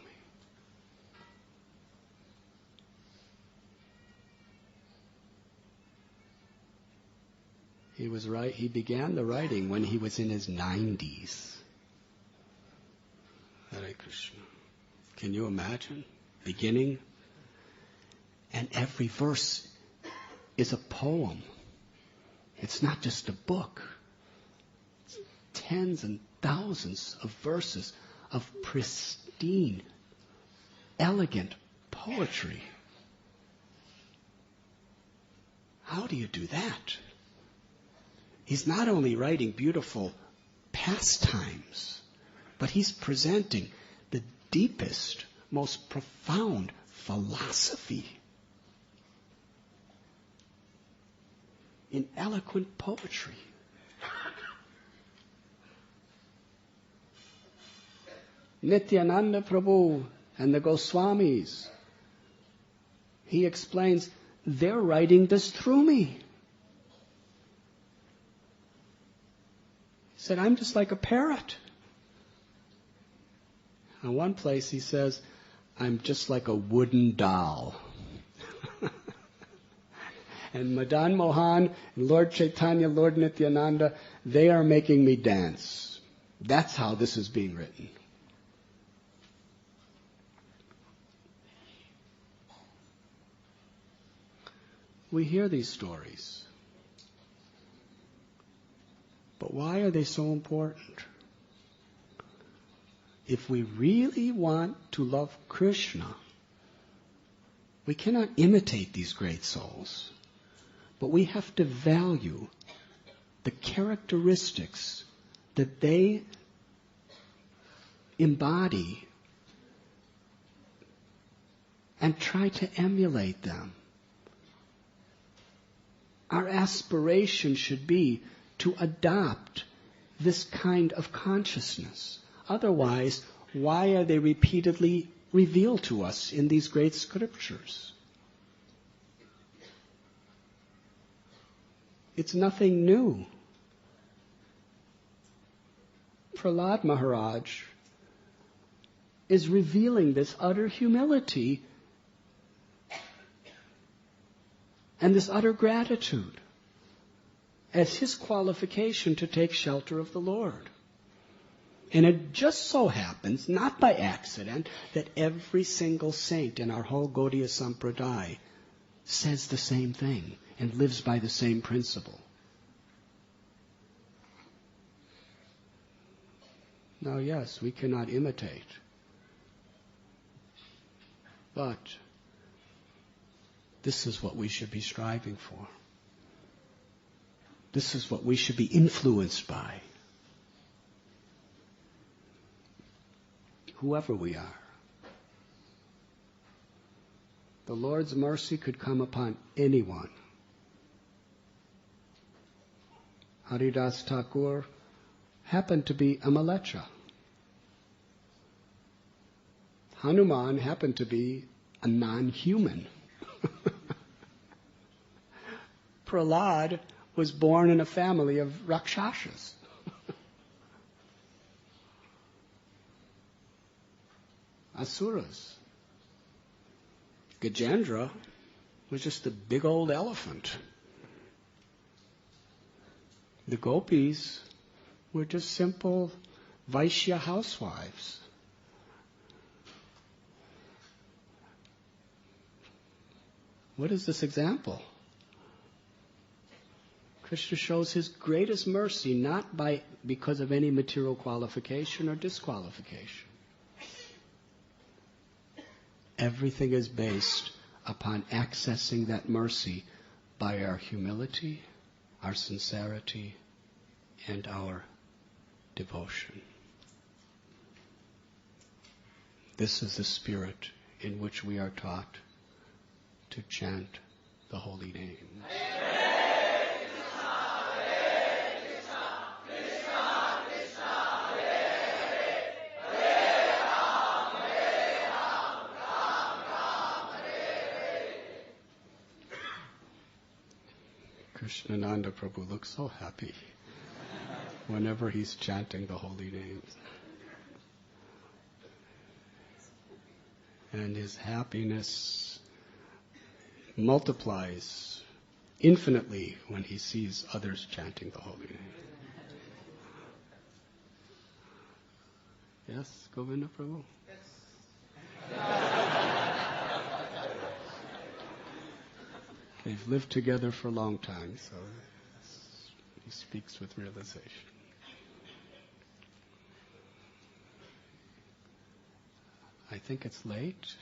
He began the writing when he was in his 90s. Hare Krishna. Can you imagine? Beginning. And every verse is a poem. It's not just a book. It's tens and thousands of verses of pristine, elegant poetry. How do you do that? He's not only writing beautiful pastimes, but he's presenting the deepest, most profound philosophy in eloquent poetry. Nityananda Prabhu and the Goswamis, he explains, they're writing this through me. He said, I'm just like a parrot. In one place he says, I'm just like a wooden doll. And Madan Mohan, Lord Chaitanya, Lord Nityananda, they are making me dance. That's how this is being written. We hear these stories. But why are they so important? If we really want to love Krishna, we cannot imitate these great souls, but we have to value the characteristics that they embody and try to emulate them. Our aspiration should be to adopt this kind of consciousness. Otherwise, why are they repeatedly revealed to us in these great scriptures? It's nothing new. Prahlad Maharaj is revealing this utter humility and this utter gratitude as his qualification to take shelter of the Lord. And it just so happens, not by accident, that every single saint in our whole Gaudiya Sampradaya says the same thing and lives by the same principle. Now, yes, we cannot imitate, but this is what we should be striving for. This is what we should be influenced by. Whoever we are. The Lord's mercy could come upon anyone. Haridas Thakur happened to be a Malecha. Hanuman happened to be a non-human. Prahlad was born in a family of Rakshasas. Asuras. Gajendra was just a big old elephant. The gopis were just simple Vaishya housewives. What is this example? Krishna shows his greatest mercy not because of any material qualification or disqualification. Everything is based upon accessing that mercy by our humility, our sincerity, and our devotion. This is the spirit in which we are taught to chant the holy names. Krishnananda Prabhu looks so happy whenever he's chanting the holy names. And his happiness multiplies infinitely when he sees others chanting the holy name. Yes, Govinda Prabhu? They've lived together for a long time, so he speaks with realization. I think it's late,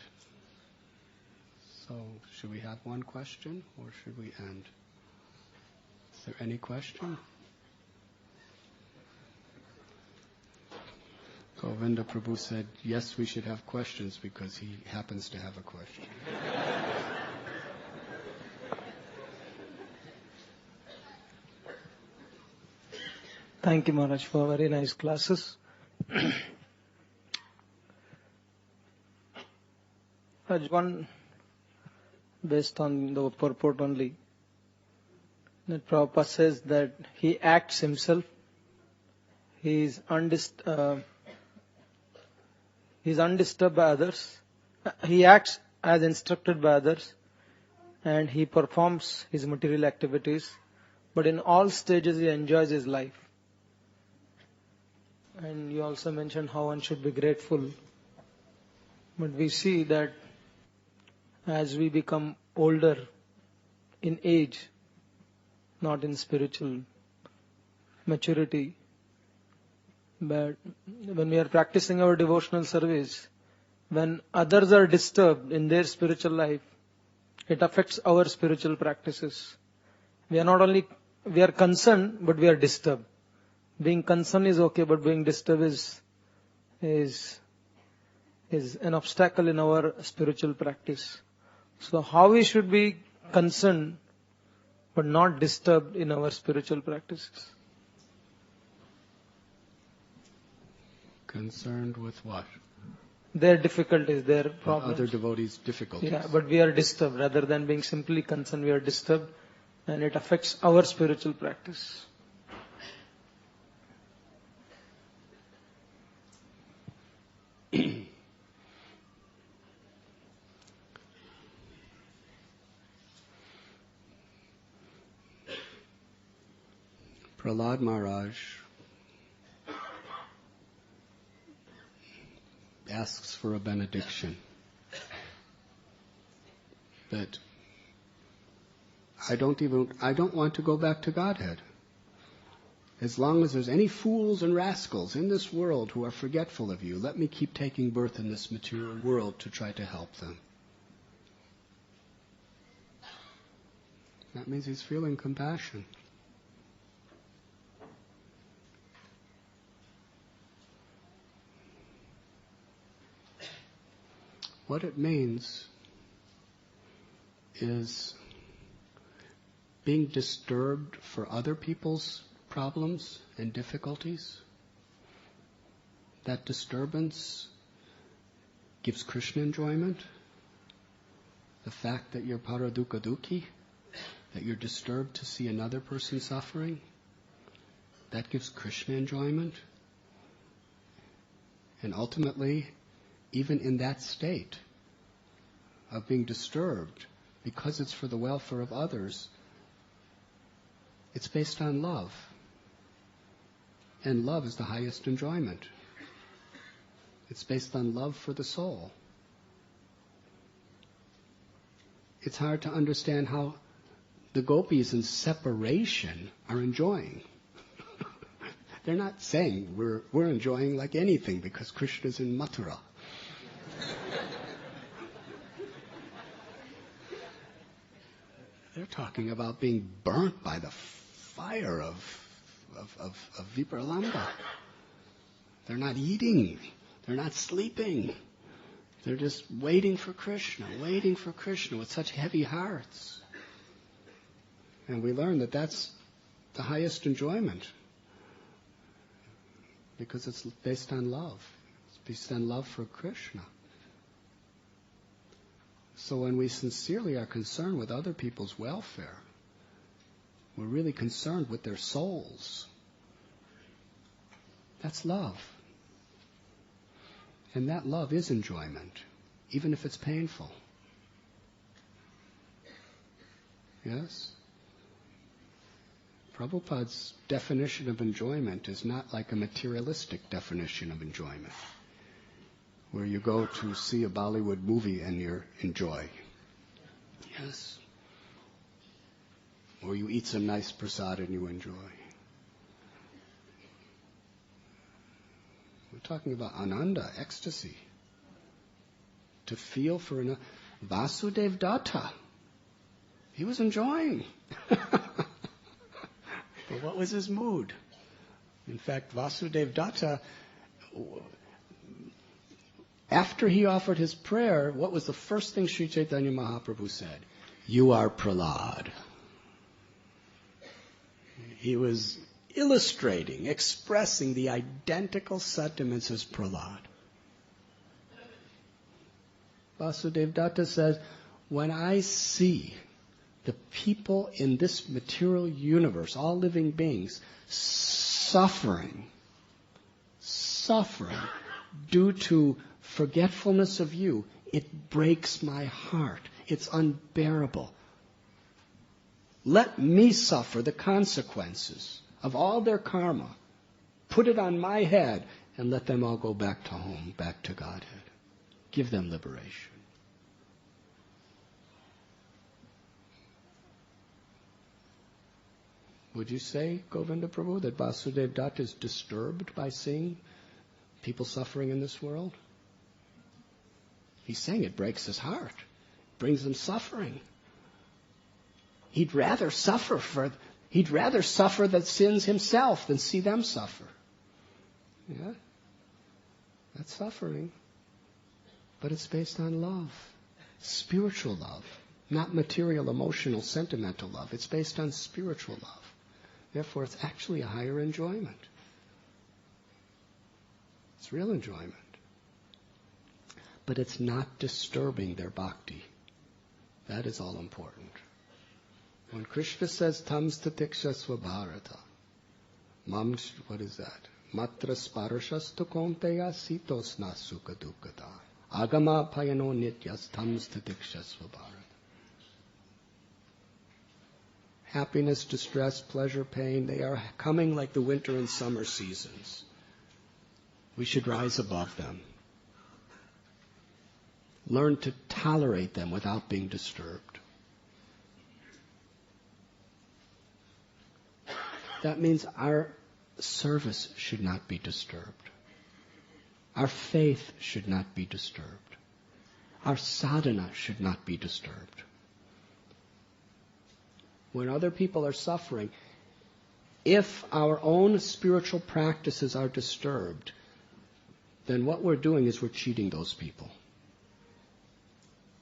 so should we have one question or should we end? Is there any question? Govinda Prabhu said, yes, we should have questions because he happens to have a question. Thank you, Maharaj, for very nice classes. One, based on the purport only, that Prabhupada says that he acts himself, he is undisturbed by others, he acts as instructed by others, and he performs his material activities, but in all stages he enjoys his life. And you also mentioned how one should be grateful. But we see that as we become older in age, not in spiritual maturity, but when we are practicing our devotional service, when others are disturbed in their spiritual life, it affects our spiritual practices. We are concerned, but we are disturbed. Being concerned is okay, but being disturbed is an obstacle in our spiritual practice. So how we should be concerned but not disturbed in our spiritual practices? Concerned with what? Their difficulties, their problems. Other devotees' difficulties. Yeah, but we are disturbed. Rather than being simply concerned, we are disturbed, and it affects our spiritual practice. Prahlad Maharaj asks for a benediction that I don't want to go back to Godhead. As long as there's any fools and rascals in this world who are forgetful of you, let me keep taking birth in this material world to try to help them. That means he's feeling compassion. What it means is being disturbed for other people's problems and difficulties. That disturbance gives Krishna enjoyment. The fact that you're paradukkha dukhi, that you're disturbed to see another person suffering, that gives Krishna enjoyment. And ultimately, even in that state of being disturbed, because it's for the welfare of others, it's based on love. And love is the highest enjoyment. It's based on love for the soul. It's hard to understand how the gopis in separation are enjoying. They're not saying we're enjoying like anything because Krishna's in Mathura. They're talking about being burnt by the fire of Vipralambha. They're not eating. They're not sleeping. They're just waiting for Krishna with such heavy hearts. And we learn that that's the highest enjoyment. Because it's based on love. It's based on love for Krishna. So when we sincerely are concerned with other people's welfare, we're really concerned with their souls. That's love. And that love is enjoyment, even if it's painful. Yes? Prabhupada's definition of enjoyment is not like a materialistic definition of enjoyment, where you go to see a Bollywood movie and you enjoy. Yes? Or you eat some nice prasad and you enjoy. We're talking about ananda, ecstasy. To feel for another. Vasudev Datta, he was enjoying. But what was his mood? In fact, Vasudev Datta, after he offered his prayer, what was the first thing Sri Chaitanya Mahaprabhu said? You are Prahlad. He was illustrating, expressing the identical sentiments as Prahlad. Vasudev Datta says, when I see the people in this material universe, all living beings, suffering due to forgetfulness of you, it breaks my heart. It's unbearable. Let me suffer the consequences of all their karma. Put it on my head and let them all go back to home, back to Godhead. Give them liberation. Would you say, Govinda Prabhu, that Vasudev Datta is disturbed by seeing people suffering in this world? He's saying it breaks his heart, brings him suffering. He'd rather suffer the sins himself than see them suffer. Yeah? That's suffering. But it's based on love. Spiritual love. Not material, emotional, sentimental love. It's based on spiritual love. Therefore, it's actually a higher enjoyment. It's real enjoyment. But it's not disturbing their bhakti. That is all important. When Krishna says, Tam statikshasva bharata, what is that? Matra sparashastu konteya sitosna sukha dukkata. Agama payano nityas tam statikshasva bharata. Happiness, distress, pleasure, pain, they are coming like the winter and summer seasons. We should rise above them. Learn to tolerate them without being disturbed. That means our service should not be disturbed. Our faith should not be disturbed. Our sadhana should not be disturbed. When other people are suffering, if our own spiritual practices are disturbed, then what we're doing is we're cheating those people.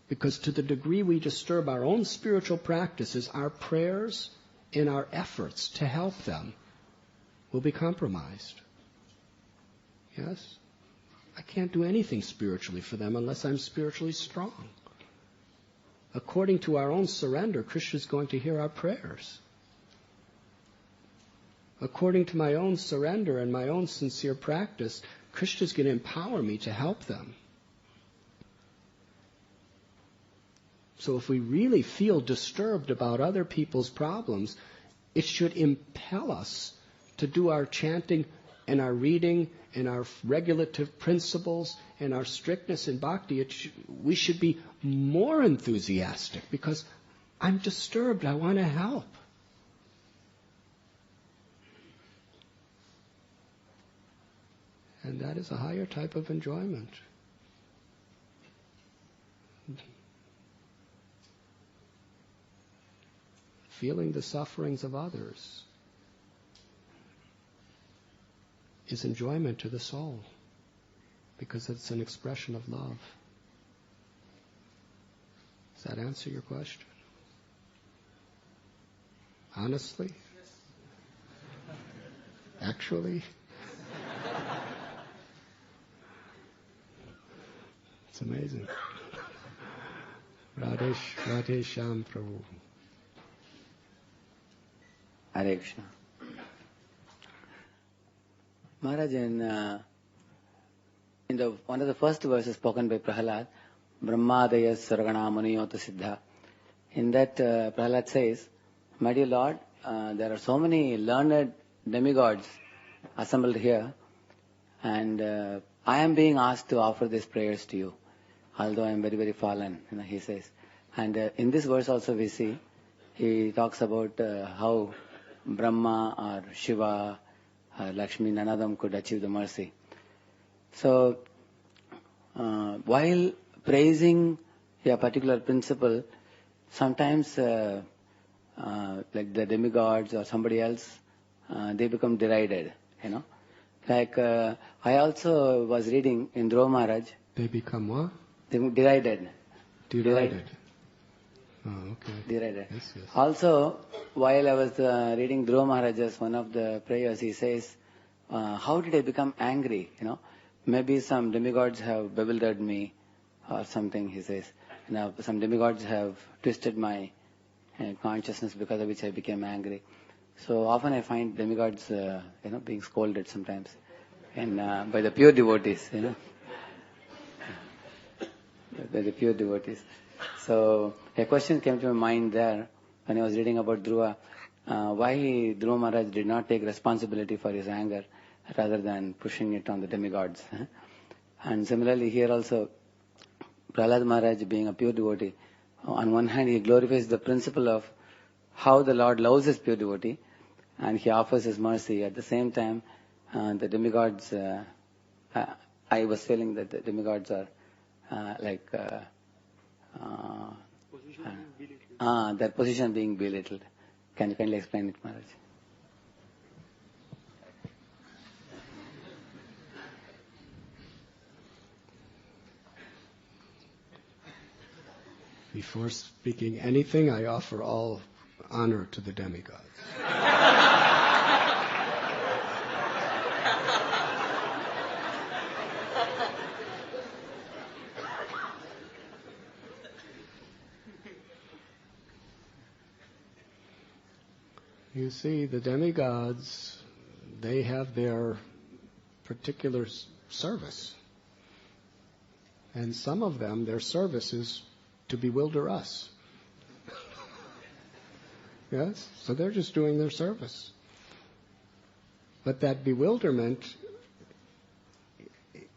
Because to the degree we disturb our own spiritual practices, our prayers and our efforts to help them will be compromised. Yes? I can't do anything spiritually for them unless I'm spiritually strong. According to our own surrender, Krishna is going to hear our prayers. According to my own surrender and my own sincere practice, Krishna is going to empower me to help them. So if we really feel disturbed about other people's problems, it should impel us to do our chanting and our reading and our regulative principles and our strictness in bhakti. We should be more enthusiastic because I'm disturbed. I want to help. And that is a higher type of enjoyment. Feeling the sufferings of others is enjoyment to the soul because it's an expression of love. that answer your question? Honestly? Actually? It's amazing. Radhe Shyam Prabhu. Hare Krishna. Maharaj, in one of the first verses spoken by Prahalad, Brahmadaya Sargana Muniyota Siddha, in that Prahalad says, my dear Lord, there are so many learned demigods assembled here, and I am being asked to offer these prayers to you, although I am very, very fallen, he says. And in this verse also we see, he talks about how Brahma or Shiva or Lakshmi, none of them could achieve the mercy. So, while praising a particular principle, sometimes like the demigods or somebody else, they become derided, Like I also was reading in Dhruva Maharaj. They become what? They derided. Derided. Oh, okay. Derided. Yes. Also, while I was reading Dhruva Maharaj's one of the prayers, he says, how did I become angry? Maybe some demigods have bewildered me or something, he says. Some demigods have twisted my consciousness because of which I became angry. So often I find demigods, being scolded sometimes, and by the pure devotees, by the pure devotees. So a question came to my mind there when I was reading about Dhruva, why Dhruva Maharaj did not take responsibility for his anger rather than pushing it on the demigods. And similarly here also, Prahlad Maharaj being a pure devotee, on one hand he glorifies the principle of how the Lord loves his pure devotee and he offers his mercy. At the same time, the demigods, I was feeling that the demigods are their position being belittled. Can you kindly explain it, Maharaj? Before speaking anything, I offer all honor to the demigods. You see, the demigods, they have their particular service. And some of them, their service is to bewilder us. Yes? So they're just doing their service. But that bewilderment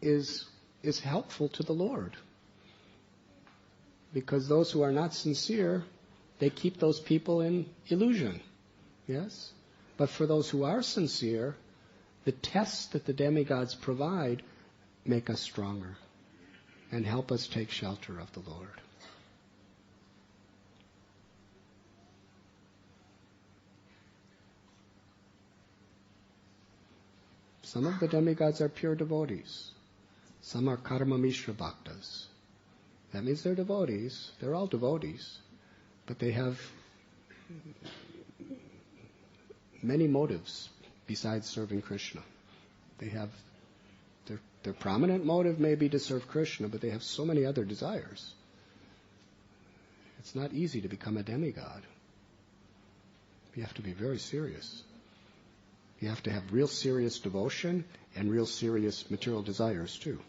is helpful to the Lord. Because those who are not sincere, they keep those people in illusion. Yes? But for those who are sincere, the tests that the demigods provide make us stronger and help us take shelter of the Lord. Some of the demigods are pure devotees. Some are karma mishra bhaktas. That means they're devotees. They're all devotees. But they have many motives besides serving Krishna. They have their prominent motive may be to serve Krishna, but they have so many other desires. It's not easy to become a demigod. You have to be very serious. You have to have real serious devotion and real serious material desires too.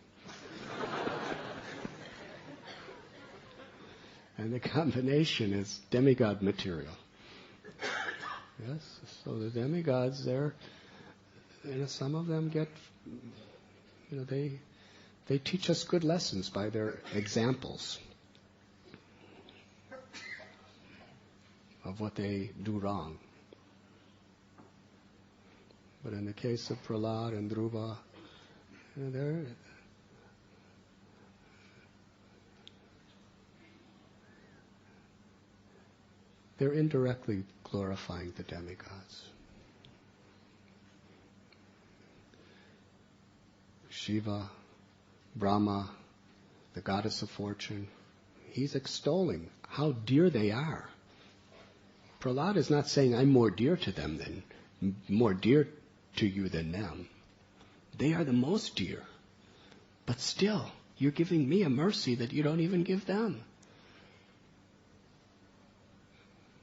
And the combination is demigod material. Yes, so the demigods, some of them get, they teach us good lessons by their examples of what they do wrong. But in the case of Prahlad and Dhruva, they're indirectly glorifying the demigods. Shiva, Brahma, the goddess of fortune, he's extolling how dear they are. Prahlad is not saying I'm more dear to you than them. They are the most dear. But still, you're giving me a mercy that you don't even give them.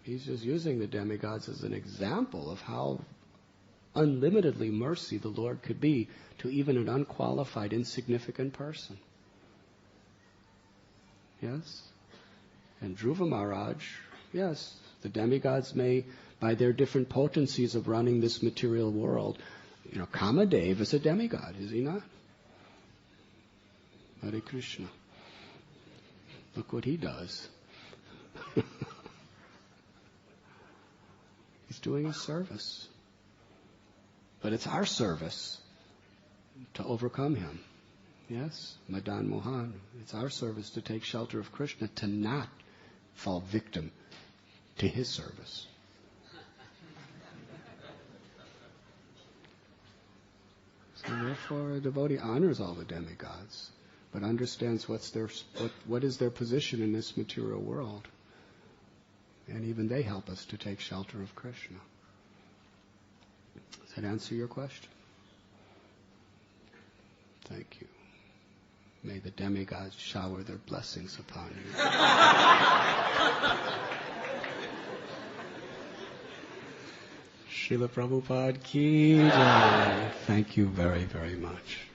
He's just using the demigods as an example of how unlimitedly mercy the Lord could be to even an unqualified, insignificant person. Yes? And Dhruva Maharaj, yes, the demigods may, by their different potencies of running this material world, Kamadev is a demigod, is he not? Hare Krishna. Look what he does. He's doing a service. But it's our service to overcome him. Yes, Madan Mohan. It's our service to take shelter of Krishna, to not fall victim to his service. So therefore a devotee honors all the demigods, but understands what is their position in this material world. And even they help us to take shelter of Krishna. Does that answer your question? Thank you. May the demigods shower their blessings upon you. Srila Prabhupada ki jai. Thank you very, very much.